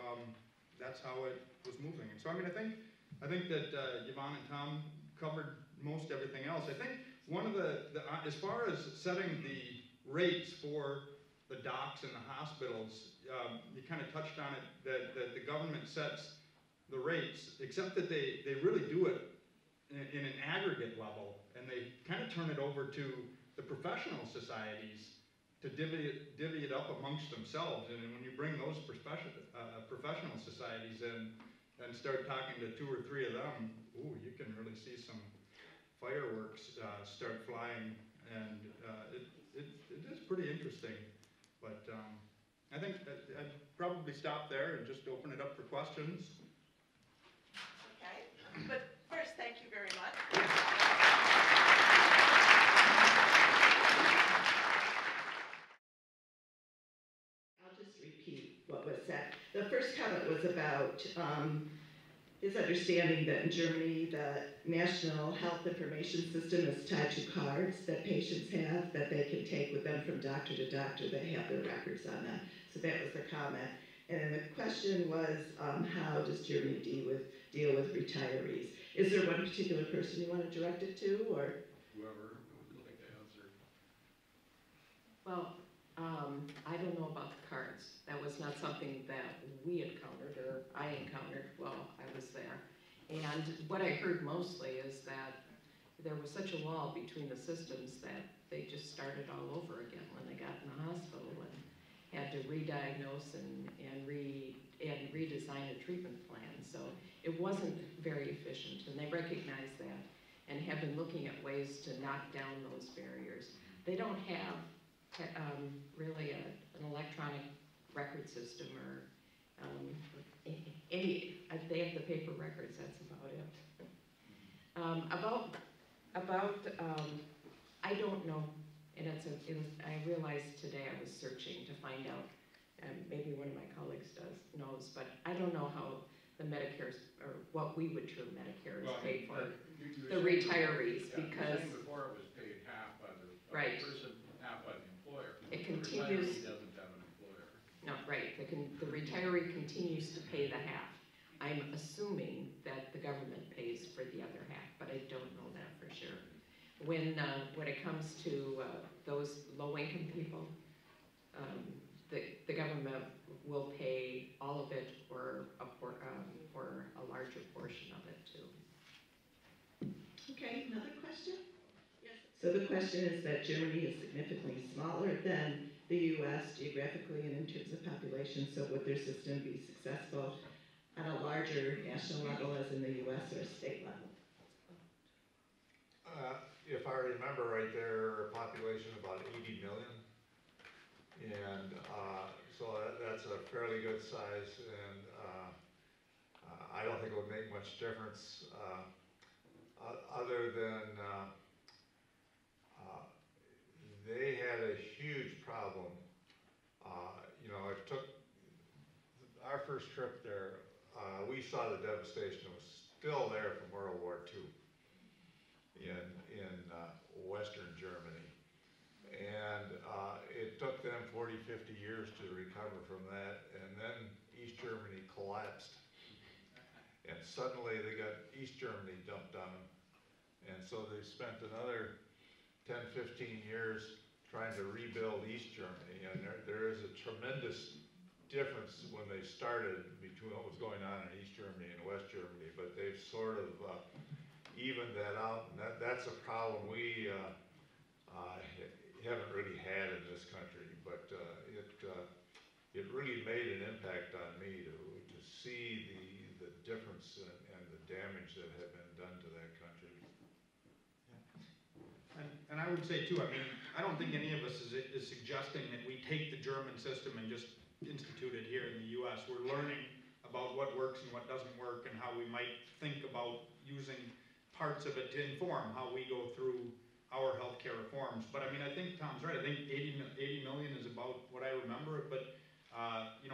[SPEAKER 4] that's how it was moving. And so I think that Yvonne and Tom covered most everything else. I think one of the as far as setting the rates for the docs and the hospitals, you kind of touched on it, that the government sets the rates, except that they really do it in an aggregate level, and they kind of turn it over to the professional societies to divvy it up amongst themselves. And when you bring those professional societies in and start talking to 2 or 3 of them, you can really see some fireworks start flying, and it is pretty interesting. But I think I'd probably stop there and just open it up for questions.
[SPEAKER 1] Okay, but first, thank you very much. was about his understanding that in Germany, the National Health Information System is tied to cards that patients have that they can take with them from doctor to doctor that have their records on them. So that was the comment. And then the question was, how does Germany deal with retirees? Is there one particular person you want to direct it to, or?
[SPEAKER 5] Whoever would like to answer.
[SPEAKER 2] Well, I don't know about the cards. That was not something that we encountered, or I encountered while I was there. And what I heard mostly is that there was such a wall between the systems that they just started all over again when they got in the hospital and had to re-diagnose and redesign a treatment plan. So it wasn't very efficient, and they recognized that and have been looking at ways to knock down those barriers. They don't have really an electronic record system or they have the paper records, that's about it. I don't know, and I realized today I was searching to find out, and maybe one of my colleagues knows, but I don't know how the Medicare, or what we would term Medicare is paid for the retirees, because
[SPEAKER 5] You were saying before it was paid half by the
[SPEAKER 2] Right.
[SPEAKER 5] person, half by the employer.
[SPEAKER 2] It
[SPEAKER 5] The
[SPEAKER 2] continues-
[SPEAKER 5] retiree doesn't have an employer.
[SPEAKER 2] no, right, the retiree continues to pay the half. I'm assuming that the government pays for the other half, but I don't know that for sure. When it comes to those low-income people, the government will pay all of it or a larger portion of it too.
[SPEAKER 1] Okay, another question? Yes. So the question is that Germany is significantly smaller than the U.S. geographically and in terms of population, so would their system be successful on a larger national level as in the U.S. or state level?
[SPEAKER 3] If I remember right, their population about 80 million. And so that's a fairly good size, and I don't think it would make much difference other than they had a huge problem. It took our first trip there, we saw the devastation that was still there from World War II in Western Germany. And it took them 40, 50 years to recover from that, and then East Germany collapsed. And suddenly they got East Germany dumped on them. And so they spent another 10, 15 years trying to rebuild East Germany. And there is a tremendous difference when they started between what was going on in East Germany and West Germany, but they've sort of evened that out, and that's a problem we haven't really had in this country, but it really made an impact on me to see the difference and the damage that had been done to that country.
[SPEAKER 4] And I would say too, I mean, I don't think any of us is suggesting that we take the German system and just institute it here in the US. We're learning about what works and what doesn't work and how we might think about using parts of it to inform how we go through our healthcare reforms. But I mean, I think Tom's right. I think 80 million is about what I remember, but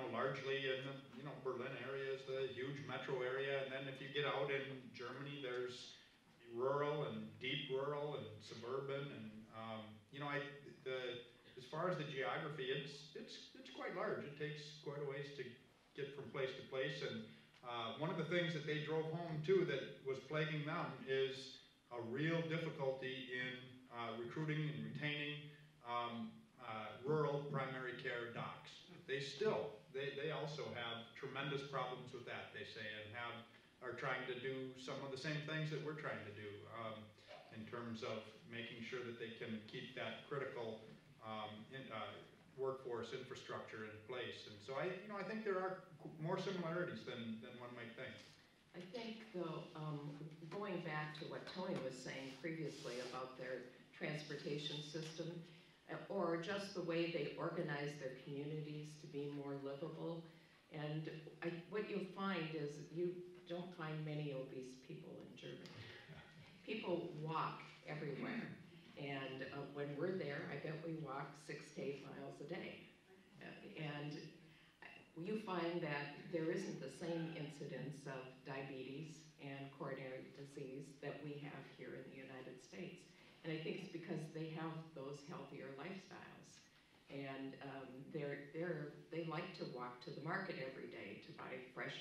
[SPEAKER 4] largely in the, Berlin area is the huge metro area. And then if you get out in Germany, there's rural and deep rural and suburban. And, as far as the geography, it's quite large. It takes quite a ways to get from place to place. And one of the things that they drove home too that was plaguing them is a real difficulty in recruiting and retaining rural primary care docs. They also have tremendous problems with that, they say, and are trying to do some of the same things that we're trying to do in terms of making sure that they can keep that critical workforce infrastructure in place. And so I think there are more similarities than one might think.
[SPEAKER 2] I think though, going back to what Tony was saying previously about their transportation system, or just the way they organize their communities to be more livable. And what you'll find is you don't find many obese people in Germany. People walk everywhere. And when we're there, I bet we walk 6 to 8 miles a day. And you find that there isn't the same incidence of diabetes and coronary disease that we have here in the United States. And I think it's because they have those healthier lifestyles. And they like to walk to the market every day to buy fresh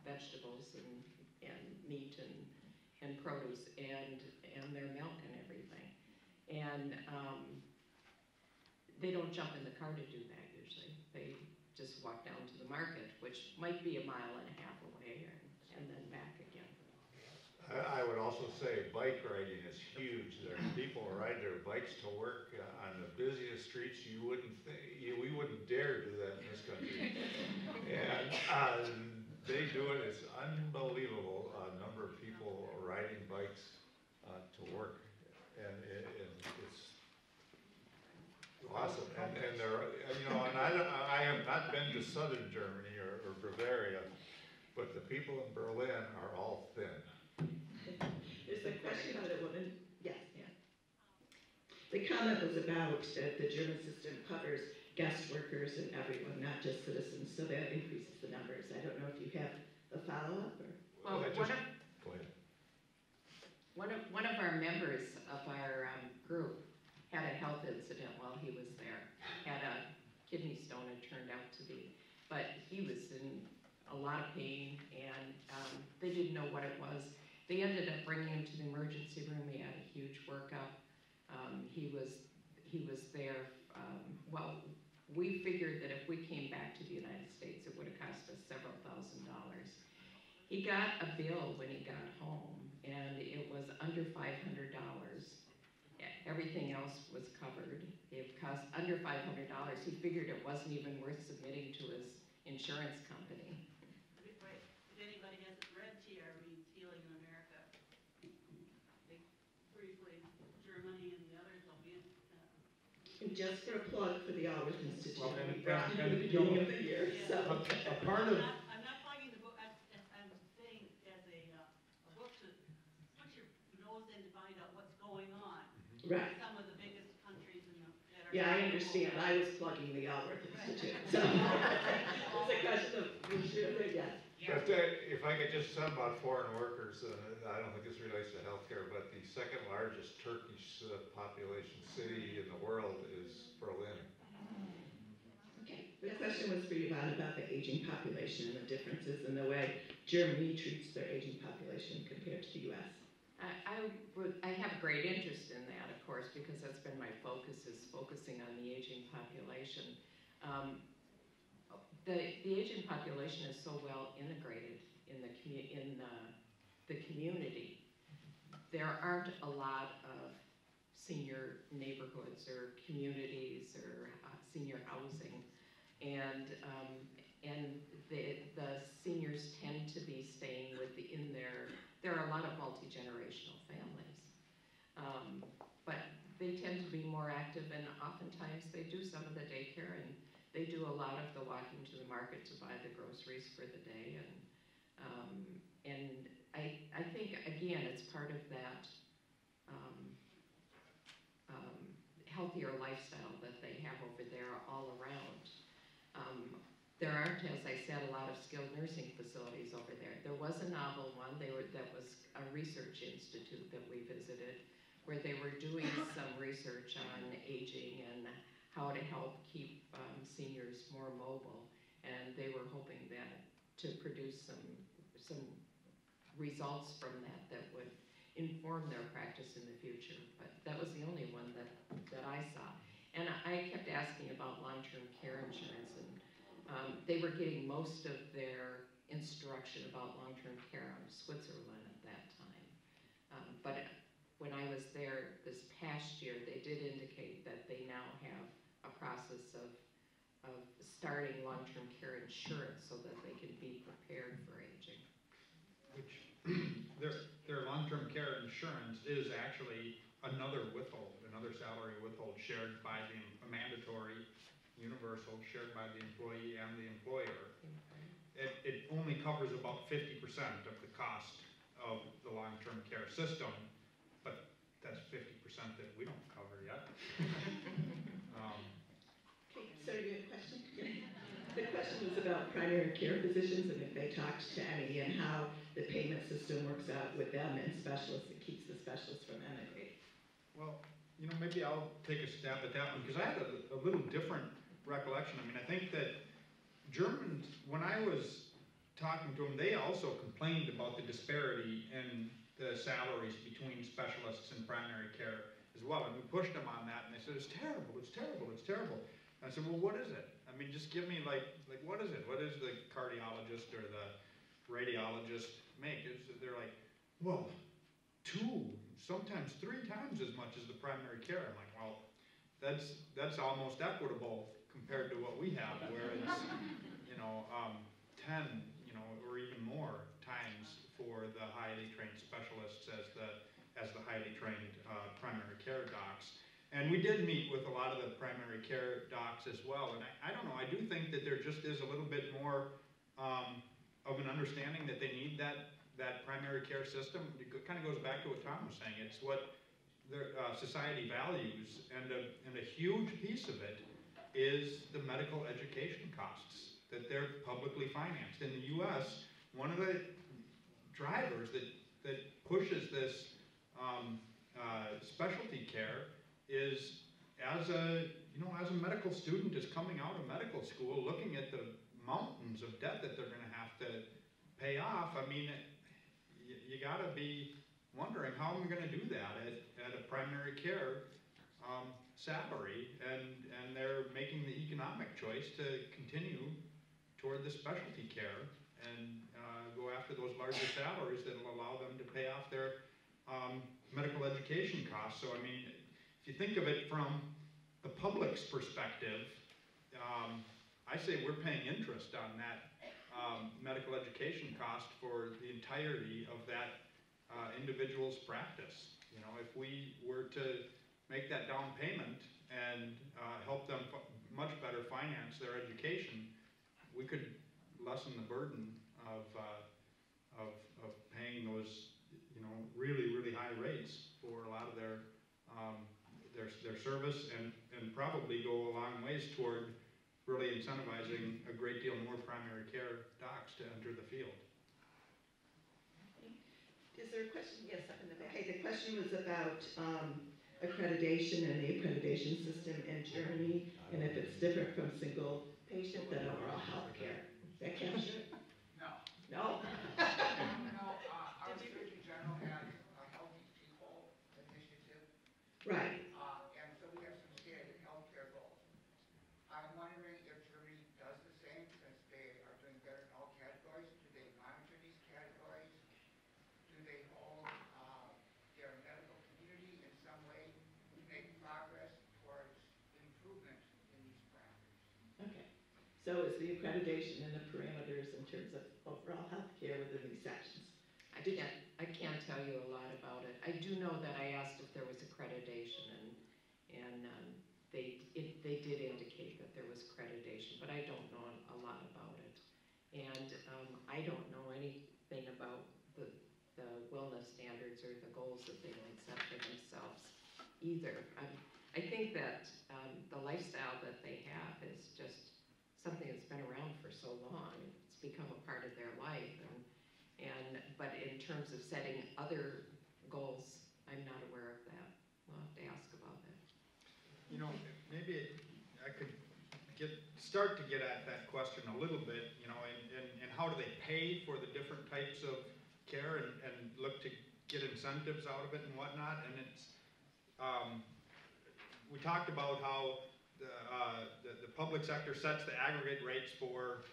[SPEAKER 2] vegetables and meat and produce and their milk and everything. And they don't jump in the car to do that usually. They just walk down to the market, which might be 1.5 miles away and then back again.
[SPEAKER 3] I would also say bike riding is huge. There are people who ride their bikes to work on the busiest streets. We wouldn't dare do that in this country. And they do it. It's unbelievable number of people riding bikes to work, and it's awesome. And they're, and I have not been to southern Germany or Bavaria, but the people in Berlin are all thin.
[SPEAKER 1] There's a question about a woman. Yes, yeah. The comment was about the German system covers guest workers and everyone, not just citizens, so that increases the numbers. I don't know if you have a follow-up or.
[SPEAKER 2] Well,
[SPEAKER 3] Go ahead.
[SPEAKER 2] one of our members of our group had a health incident while he was there. Had a kidney stone, it turned out to be, but he was in a lot of pain, and they didn't know what it was. They ended up bringing him to the emergency room. He had a huge workup. He was there. Well, we figured that if we came back to the United States, it would have cost us several $1,000s. He got a bill when he got home, and it was under $500. Everything else was covered. It cost under $500. He figured it wasn't even worth submitting to his insurance company.
[SPEAKER 6] Right. If anybody hasn't read TRV's Healing in America, they briefly, Germany and the others will be in.
[SPEAKER 1] And just for a plug for the Alworth Institute,
[SPEAKER 4] Well,
[SPEAKER 1] we brought it at the beginning of the year, so.
[SPEAKER 4] A part of,
[SPEAKER 6] I'm not plugging the book, I'm saying as a book to put your nose in to find out what's going on.
[SPEAKER 1] Right.
[SPEAKER 6] Some of the biggest countries in the, that are.
[SPEAKER 1] Yeah, I understand. I was plugging the Alworth Institute, so. It's a question of, yes.
[SPEAKER 3] But if I could just say about foreign workers, I don't think this relates to healthcare, but the second largest Turkish population city in the world is Berlin.
[SPEAKER 1] Okay, the question was for Yvonne about the aging population and the differences in the way Germany treats their aging population compared to the U.S.
[SPEAKER 2] I have a great interest in that, of course, because that's been my focus, is focusing on the aging population. The aging population is so well integrated in the community. There aren't a lot of senior neighborhoods or communities or senior housing, and the seniors tend to be staying within their. There are a lot of multi-generational families, but they tend to be more active, and oftentimes they do some of the daycare, and they do a lot of the walking to the market to buy the groceries for the day, and I think again it's part of that healthier lifestyle that they have over there all around. There aren't, as I said, a lot of skilled nursing facilities over there. There was a novel one. That was a research institute that we visited, where they were doing some research on aging and how to help keep seniors more mobile, and they were hoping that to produce some results from that would inform their practice in the future. But that was the only one that I saw. And I kept asking about long-term care insurance, and they were getting most of their instruction about long-term care out of Switzerland at that time. But when I was there this past year, they did indicate that they now have a process of starting long-term care insurance so that they can be prepared for aging.
[SPEAKER 4] which their long-term care insurance is actually another withhold, another salary withhold shared by a mandatory, universal, shared by the employee and the employer. It only covers about 50% of the cost of the long-term care system, but that's 50% that we don't cover yet.
[SPEAKER 1] Okay, sir, you have a question? The question was about primary care physicians and if they talked to any and how the payment system works out with them and specialists, it keeps the specialists from emigrating.
[SPEAKER 4] Well, you know, maybe I'll take a stab at that one, because I had a little different recollection. I mean, I think that Germans, when I was talking to them, they also complained about the disparity in the salaries between specialists and primary care as well. And we pushed them on that, and they said, it's terrible, it's terrible, it's terrible. And I said, well, what is it? I mean, just give me like what is it? What does the cardiologist or the radiologist make? They're like, well, 2, sometimes 3 times as much as the primary care. I'm like, well, that's almost equitable compared to what we have, where it's, you know, 10, you know, or even more times for the highly trained specialists as the highly trained primary care docs. And we did meet with a lot of the primary care docs as well. And I don't know, I do think that there just is a little bit more of an understanding that they need that primary care system. It kind of goes back to what Tom was saying. It's what their society values, and a huge piece of it is the medical education costs that they're publicly financed. In the U.S., one of the drivers that pushes this specialty care is as a medical student is coming out of medical school, looking at the mountains of debt that they're going to have to pay off. I mean, you got to be wondering, how am I going to do that at a primary care salary? And they're making the economic choice to continue toward the specialty care and go after those larger salaries that will allow them to pay off their medical education costs. So, I mean, if you think of it from the public's perspective, I say we're paying interest on that medical education cost for the entirety of that individual's practice. You know, if we were to make that down payment and help them much better finance their education, we could lessen the burden of paying those, you know, really, really high rates for a lot of their service, and probably go a long ways toward really incentivizing a great deal more primary care docs to enter the field.
[SPEAKER 1] Is there a question? Yes, up in the back. Hey, the question was about accreditation and the accreditation system in Germany, and if it's different from single patient than overall health care. Is that captured?
[SPEAKER 7] No.
[SPEAKER 1] No?
[SPEAKER 7] Our Surgeon General has a Healthy People initiative,
[SPEAKER 1] Right.
[SPEAKER 7] and so we have some standard healthcare goals. I'm wondering if Germany does the same, since they are doing better in all categories. Do they monitor these categories? Do they hold their medical community in some way to make progress towards improvement in these parameters?
[SPEAKER 1] Okay. So is the accreditation and the parameters in terms of overall health care within these sections?
[SPEAKER 2] I can't tell you a lot about it. I do know that I asked if there was accreditation, and they did indicate that there was accreditation, but I don't know a lot about it. And I don't know anything about the wellness standards or the goals that they might set for themselves either. I think that the lifestyle that they have is just something that's been around for so long. It's become a part of their life, but in terms of setting other goals, I'm not aware of that. We'll have to ask about that.
[SPEAKER 4] You know, maybe I could start to get at that question a little bit, you know, and how do they pay for the different types of care and look to get incentives out of it and whatnot. And it's, we talked about how the public sector sets the aggregate rates for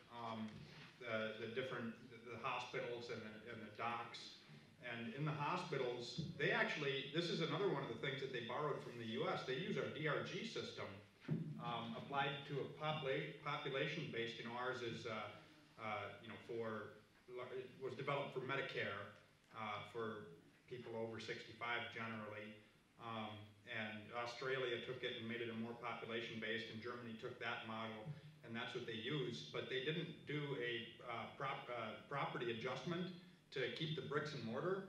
[SPEAKER 4] the hospitals and the docs. And in the hospitals, they actually, this is another one of the things that they borrowed from the US. They use our DRG system applied to a population based, you know, ours is, you know, it was developed for Medicare, for people over 65 generally. And Australia took it and made it a more population based, and Germany took that model, and that's what they used. But they didn't do a property adjustment to keep the bricks and mortar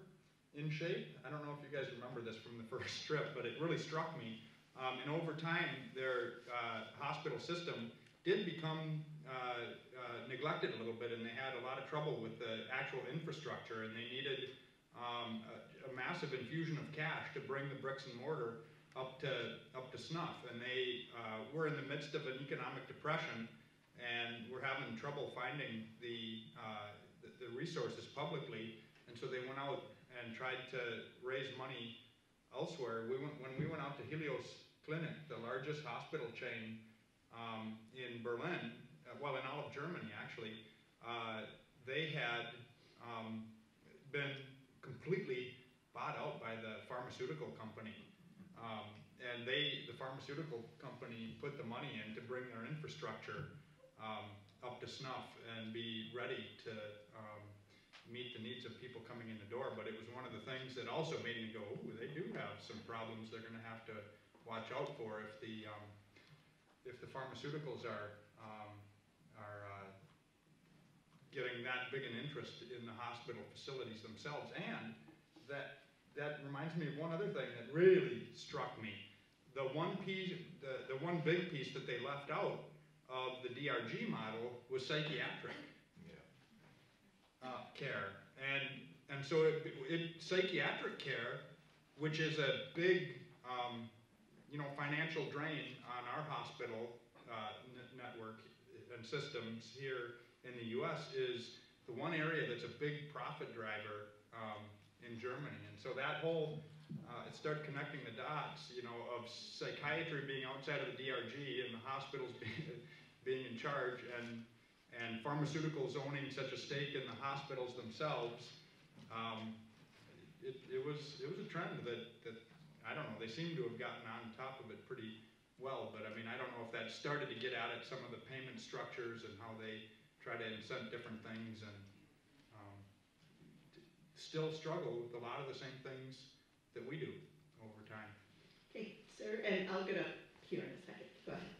[SPEAKER 4] in shape. I don't know if you guys remember this from the first trip, but it really struck me. And over time, their hospital system did become neglected a little bit, and they had a lot of trouble with the actual infrastructure, and they needed a massive infusion of cash to bring the bricks and mortar up to snuff. And they were in the midst of an economic depression, and were having trouble finding the resources publicly, and so they went out and tried to raise money elsewhere. When we went out to Helios Clinic, the largest hospital chain in Berlin, well, in all of Germany actually, they had been completely bought out by the pharmaceutical company. And the pharmaceutical company put the money in to bring their infrastructure up to snuff and be ready to meet the needs of people coming in the door. But it was one of the things that also made me go, ooh, they do have some problems they're going to have to watch out for if the pharmaceuticals are getting that big an interest in the hospital facilities themselves. And that reminds me of one other thing that really struck me. The one big piece that they left out of the DRG model was psychiatric care. And so psychiatric care, which is a big financial drain on our hospital network and systems here in the U.S., is the one area that's a big profit driver in Germany. And so that whole, it started connecting the dots, of psychiatry being outside of the DRG and the hospitals being in charge, and pharmaceuticals owning such a stake in the hospitals themselves. It was a trend that I don't know, they seem to have gotten on top of it pretty well, but I mean, I don't know if that started to get at some of the payment structures and how they try to incent different things, and still struggle with a lot of the same things that we do over time.
[SPEAKER 1] Okay, sir, and I'll get up here in a second. Go ahead.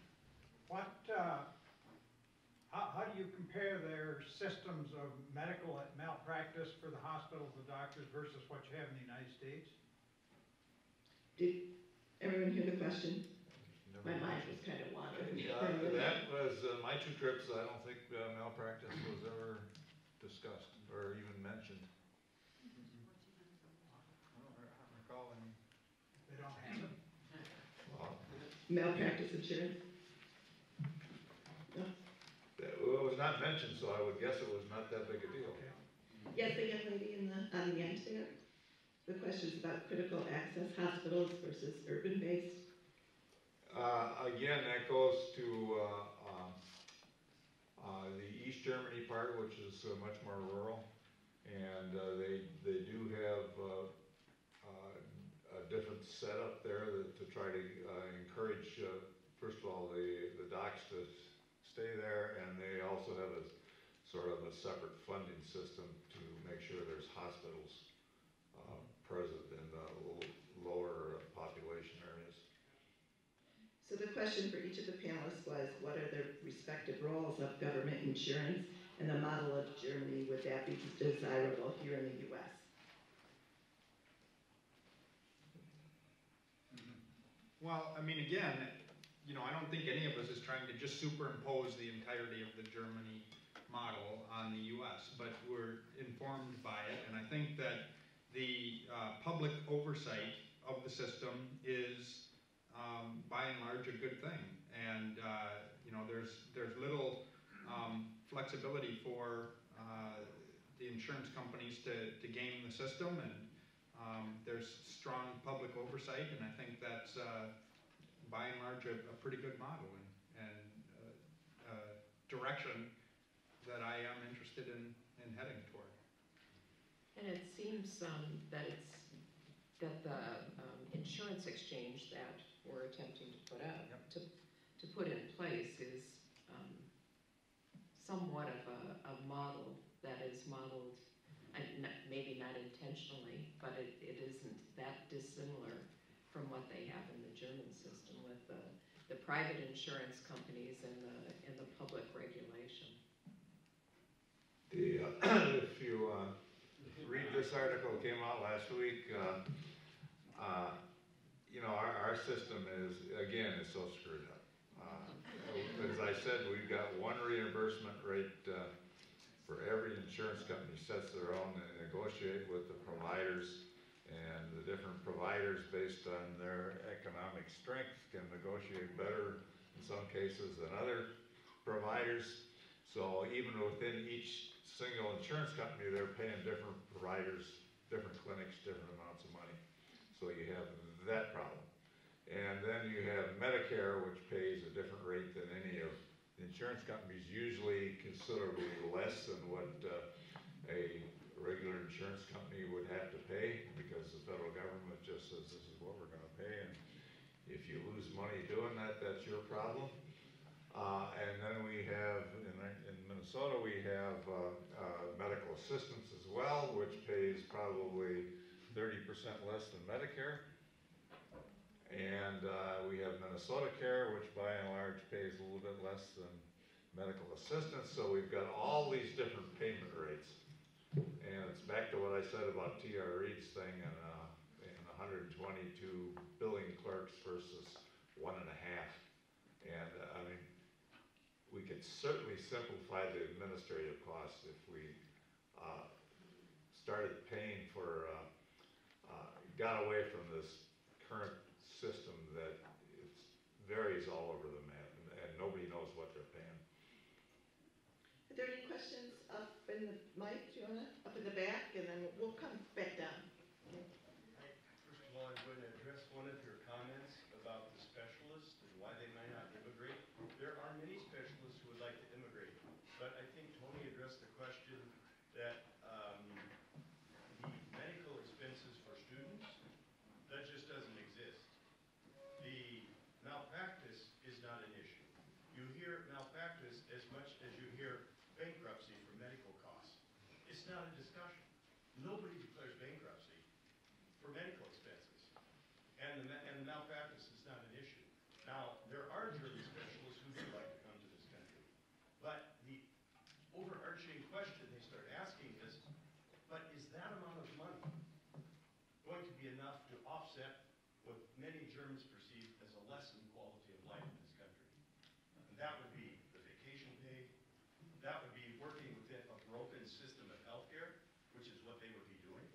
[SPEAKER 8] How do you compare their systems of medical malpractice for the hospitals, the doctors, versus what you have in the United States?
[SPEAKER 1] Did everyone hear the question? My mind was kind of wandering.
[SPEAKER 3] That was my 2 trips. I don't think malpractice was ever discussed or even mentioned.
[SPEAKER 8] I don't recall any. They don't have them?
[SPEAKER 1] Malpractice insurance? No?
[SPEAKER 3] Well, it was not mentioned, so I would guess it was not that big a deal.
[SPEAKER 8] Okay.
[SPEAKER 1] Yes, the young lady on the end there. The question is about critical access hospitals versus urban-based.
[SPEAKER 3] Again, that goes to the East Germany part, which is much more rural, and they do have a different setup there to try to encourage, first of all, the docs to stay there, and they also have a sort of a separate funding system to make sure there's hospitals present in the lower population areas.
[SPEAKER 1] So the question for each of the panelists was, what are the respective roles of government insurance and the model of Germany? Would that be desirable here in the U.S.?
[SPEAKER 4] Well, I mean, again, I don't think any of us is trying to just superimpose the entirety of the Germany model on the U.S., but we're informed by it, and I think that the public oversight of the system is, by and large, a good thing. And there's little flexibility for the insurance companies to game the system, and there's strong public oversight, and I think that's by and large a pretty good model and direction that I am interested in heading toward.
[SPEAKER 2] And it seems that the insurance exchange that we're attempting to put out, to put in place is somewhat of a model that is modeled, maybe not intentionally, but it isn't that dissimilar from what they have in the German system with the private insurance companies and the public regulation.
[SPEAKER 3] If you read this article, came out last week, our system is so screwed up. as I said, we've got one reimbursement rate for every insurance company sets their own and negotiate with the providers. And the different providers, based on their economic strength, can negotiate better in some cases than other providers. So even within each single insurance company, they're paying different providers, different clinics, different amounts of money. So you have that problem. And then you have Medicare, which pays a different rate than any of the insurance companies, usually considerably less than what a regular insurance company would have to pay, because the federal government just says this is what we're going to pay, and if you lose money doing that, that's your problem. And then we have, in Minnesota, we have medical assistance as well, which pays probably 30% less than Medicare. And we have Minnesota Care, which by and large pays a little bit less than medical assistance. So we've got all these different payment rates. And it's back to what I said about T.R. Reid's thing and 122 billing clerks versus 1.5. And I mean, we could certainly simplify the administrative costs if we started paying for, got away from this current system that it varies all over the map, and nobody knows what they're paying.
[SPEAKER 1] Are there any questions up in the mic, Jonah? Up in the back, and then we'll come back down. Okay.
[SPEAKER 9] First of all, I'm going to address one of your comments about the specialists and why they might not immigrate. There are many specialists who would like to immigrate, but I think Tony addressed the question that the medical expenses for students, that just doesn't exist. The malpractice is not an issue. You hear malpractice as much as you hear bankruptcy for medical costs. It's not a discussion. Nobody declares bankruptcy for medical expenses. And the malpractice is not an issue. Now, there are German specialists who do like to come to this country. But the overarching question they start asking is, but is that amount of money going to be enough to offset what many Germans perceive as a lessened quality of life in this country? And that would be the vacation pay. That would be working within a broken system of healthcare, which is what they would be doing.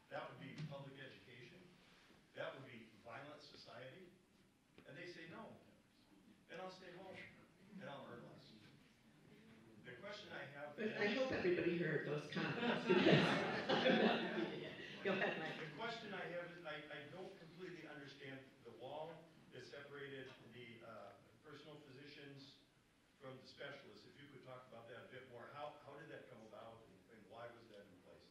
[SPEAKER 9] That would be public education. That would be violent society. And they say no. And I'll stay home. And I'll earn less. The question I have...
[SPEAKER 1] But I hope everybody heard those comments. Go ahead, Mike.
[SPEAKER 9] The question I have is, I don't completely understand the wall that separated the personal physicians from the specialists. If you could talk about that a bit more. How did that come about, and why was that in place?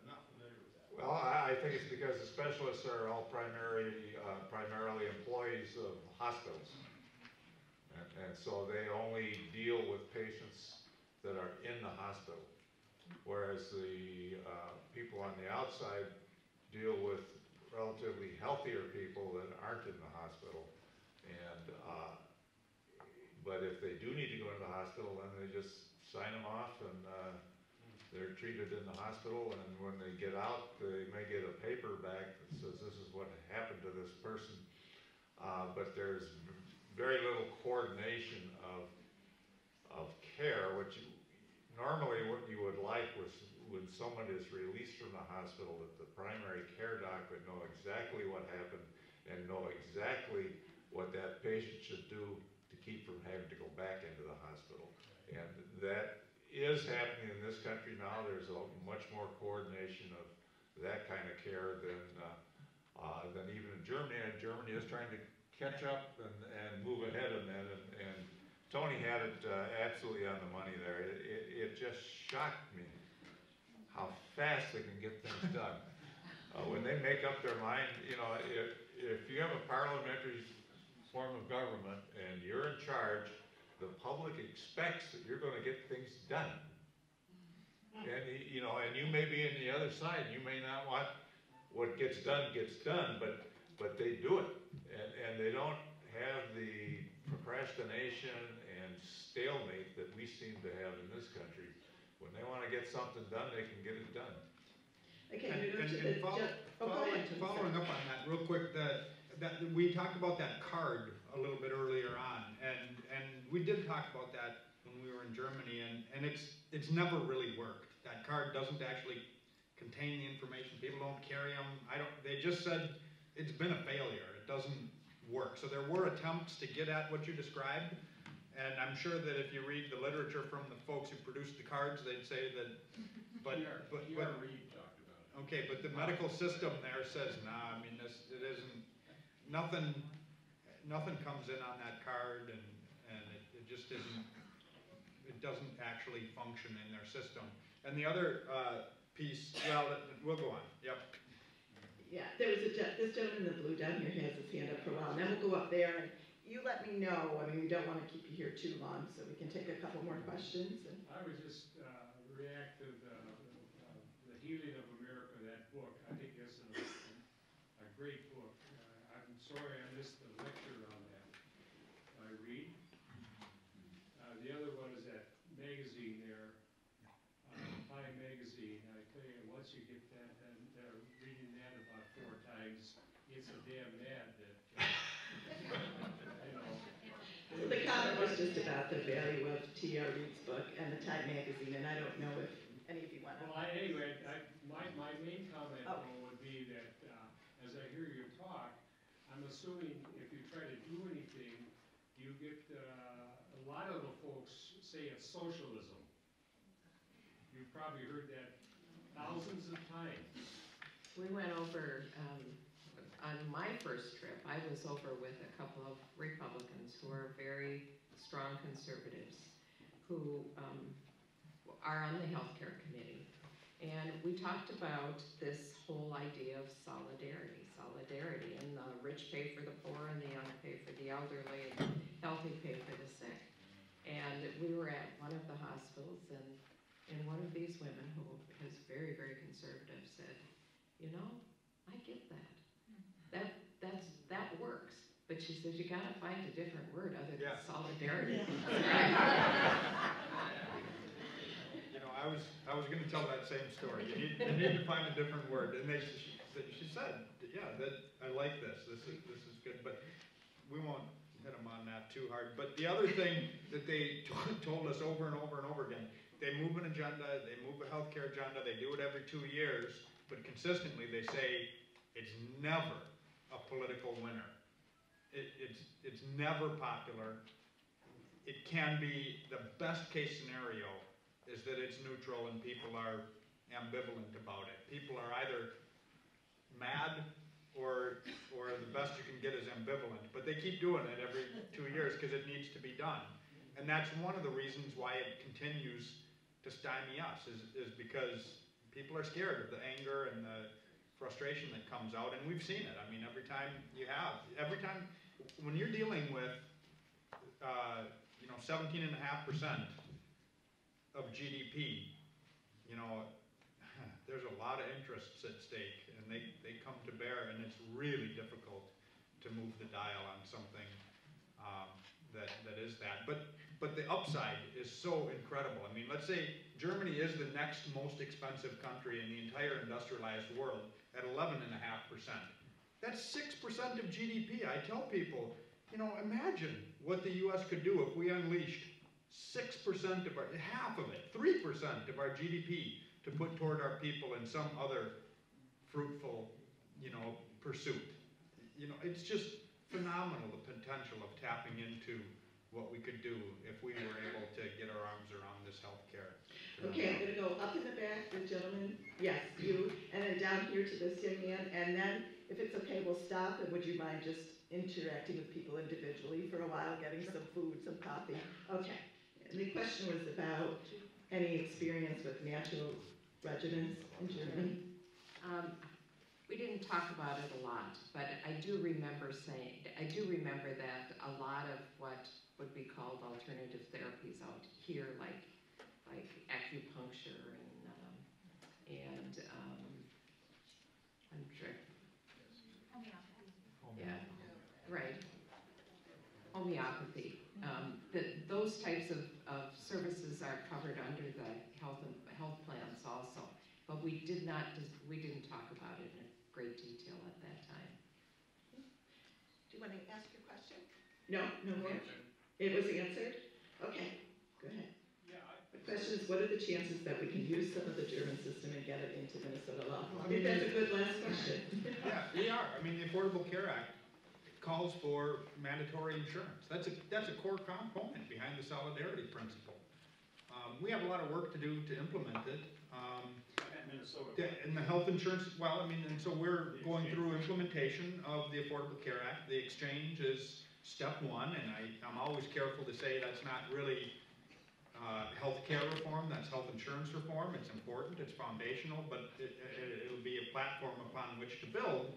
[SPEAKER 9] I'm not familiar with that.
[SPEAKER 3] Well, I think it's because the specialists are all primarily employees of hospitals. And so they only deal with patients that are in the hospital. Whereas the people on the outside deal with relatively healthier people that aren't in the hospital. And but if they do need to go into the hospital, then they just sign them off, and they're treated in the hospital. And when they get out, they may get a paper back that says this is what happened to this person. But there's very little coordination of care, which normally what you would like was when someone is released from the hospital, that the primary care doc would know exactly what happened and know exactly what that patient should do to keep from having to go back into the hospital. And that is happening in this country now. There's a much more coordination of that kind of care than even in Germany. And Germany is trying to catch up and move ahead in that. And Tony had it absolutely on the money there. It just shocked me how fast they can get things done. When they make up their mind, you know, if you have a parliamentary form of government and you're in charge, the public expects that you're going to get things done. And you know, and you may be in the other side. You may not want what gets done, but they do it, and they don't have the procrastination and stalemate that we seem to have in this country. When they want to get something done, they can get it done.
[SPEAKER 1] Okay,
[SPEAKER 4] And
[SPEAKER 1] we go to the
[SPEAKER 4] following up on that real quick, we talked about that card a little bit earlier on, and we did talk about that when we were in Germany, and it's never really worked. That card doesn't actually contain the information. People don't carry them. They just said it's been a failure. It doesn't work. So there were attempts to get at what you described, and I'm sure that if you read the literature from the folks who produced the cards, they'd say that. But
[SPEAKER 5] Reed talked about it.
[SPEAKER 4] okay, but the medical system there says, nah. I mean, it isn't. Nothing comes in on that card, and it just isn't. It doesn't actually function in their system. And the other piece, well, we'll go on. Yep.
[SPEAKER 1] Yeah, there was this gentleman in the blue down here has his hand up for a while, and then we'll go up there, and you let me know. I mean, we don't want to keep you here too long, so we can take a couple more questions. And
[SPEAKER 10] I would just react to the Healing of America, that book. I think it's a great book. I'm sorry I missed the lecture on that by Reed. The other one is that magazine there, Time Magazine. I tell you, once you get that, and reading that about 4 times, it's a damn mad that, you know.
[SPEAKER 1] the comment was just about the value of T.R. Reed's book and the Time magazine, and I don't know if any of you want to.
[SPEAKER 10] Well, anyway, my main comment though would be that as I hear you talk, I'm assuming if you try to do anything, you get a lot of the folks say it's socialism. You've probably heard that thousands of times.
[SPEAKER 2] We went over, on my first trip, I was over with a couple of Republicans who are very strong conservatives who are on the healthcare committee. And we talked about this whole idea of solidarity, and the rich pay for the poor and the young pay for the elderly and the healthy pay for the sick. And we were at one of the hospitals, and one of these women who is very, very conservative said, you know, I get that. That works. But she says, you gotta find a different word other than solidarity.
[SPEAKER 4] You know, I was going to tell that same story. You need to find a different word. And she said, yeah, that I like this. This is good. But we won't hit them on that too hard. But the other thing that they told us over and over and over again, they move an agenda, they move a healthcare agenda, they do it every 2 years, but consistently they say it's never a political winner. It's never popular. It can be, the best case scenario is that it's neutral and people are ambivalent about it. People are either mad or the best you can get is ambivalent. But they keep doing it every 2 years because it needs to be done. And that's one of the reasons why it continues to stymie us, is because people are scared of the anger and the frustration that comes out. And we've seen it. I mean, every time when you're dealing with 17.5% of GDP, there's a lot of interests at stake, and they come to bear, and it's really difficult to move the dial on something that is that. But the upside is so incredible. I mean, let's say Germany is the next most expensive country in the entire industrialized world at 11.5%. That's 6% of GDP. I tell people, imagine what the U.S. could do if we unleashed 6% of half of it, 3% of our GDP to put toward our people in some other fruitful, pursuit. It's just phenomenal, the potential of tapping into what we could do if we were able to get our arms around this healthcare.
[SPEAKER 1] Okay, I'm gonna go up in the back, the gentleman, yes, you, and then down here to this young man, and then, if it's okay, we'll stop, and would you mind just interacting with people individually for a while, getting some food, some coffee? Okay, and the question was about any experience with natural regimens in Germany?
[SPEAKER 2] We didn't talk about it a lot, but I do remember that a lot of what would be called alternative therapies out here, like acupuncture and I'm sure. Yeah, right. Homeopathy. Those types of services are covered under the health plans also, but we didn't talk about it in great detail at that time.
[SPEAKER 1] you want to ask your question? No, no more? It was answered? Okay, go ahead. The question is, what are the chances that we can use some of the German system and get it into Minnesota law? I think that's a good last question.
[SPEAKER 4] Yeah, we are. I mean, the Affordable Care Act calls for mandatory insurance. That's a core component behind the solidarity principle. We have a lot of work to do to implement it. And the health insurance, well, I mean, and so we're going through implementation of the Affordable Care Act. The exchange is step one, and I'm always careful to say that's not really health care reform, that's health insurance reform. It's important, it's foundational, but it'll be a platform upon which to build,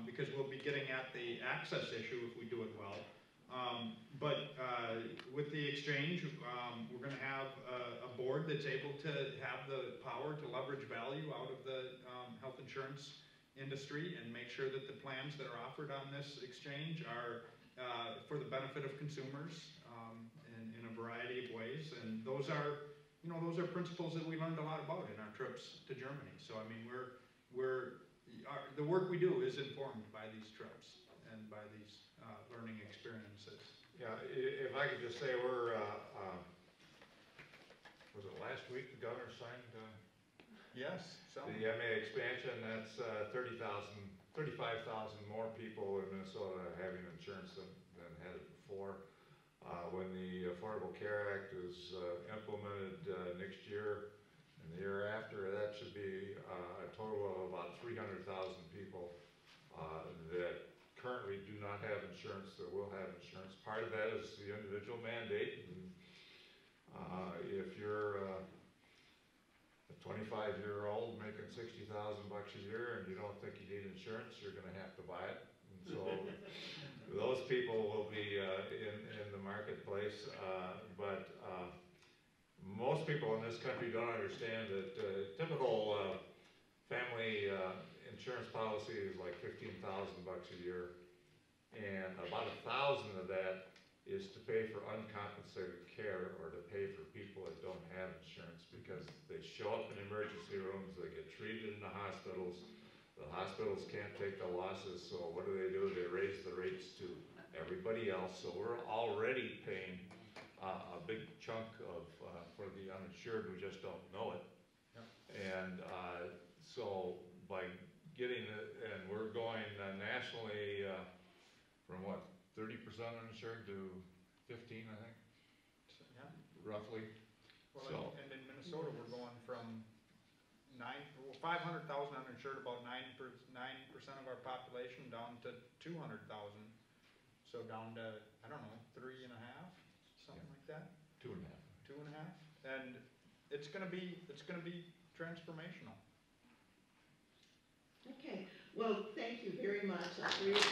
[SPEAKER 4] because we'll be getting at the access issue if we do it well. But with the exchange, we're going to have a board that's able to have the power to leverage value out of the health insurance industry and make sure that the plans that are offered on this exchange are for the benefit of consumers in a variety of ways. And those are principles that we learned a lot about in our trips to Germany. So I mean, the work we do is informed by these trips and by these learning experiences.
[SPEAKER 3] Yeah, if I could just say, was it last week the governor signed
[SPEAKER 4] Yes.
[SPEAKER 3] the MA expansion? That's 35,000 more people in Minnesota having insurance than had it before. When the Affordable Care Act is implemented next year and the year after, that should be a total of about 300,000 people that currently do not have insurance that will have insurance. Part of that is the individual mandate. And, if you're a 25-year-old making $60,000 a year and you don't think you need insurance, you're going to have to buy it. And so those people will be in the marketplace. But most people in this country don't understand that typical family insurance policy is like $15,000 a year, and about 1,000 of that is to pay for uncompensated care or to pay for people that don't have insurance because they show up in emergency rooms, they get treated in the hospitals can't take the losses, so what do? They raise the rates to everybody else, so we're already paying a big chunk of for the uninsured, we just don't know it.
[SPEAKER 4] Yep.
[SPEAKER 3] And so by getting it, and we're going nationally from what, 30% uninsured to 15, I think,
[SPEAKER 4] Yeah.
[SPEAKER 3] roughly.
[SPEAKER 4] Well,
[SPEAKER 3] So,
[SPEAKER 4] and in Minnesota, we're going from 500,000 uninsured, about 9% of our population, down to 200,000. So down to, I don't know, 3.5, something like that.
[SPEAKER 3] 2.5.
[SPEAKER 4] 2.5, and it's gonna be transformational.
[SPEAKER 1] Okay, well, thank you very much, all three of you.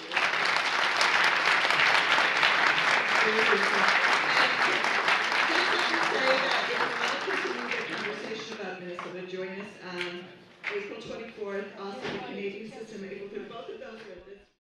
[SPEAKER 1] Just let me say that if you want to continue the conversation about Minnesota, join us on April 24th, also the Canadian System, April 3rd, both of those are this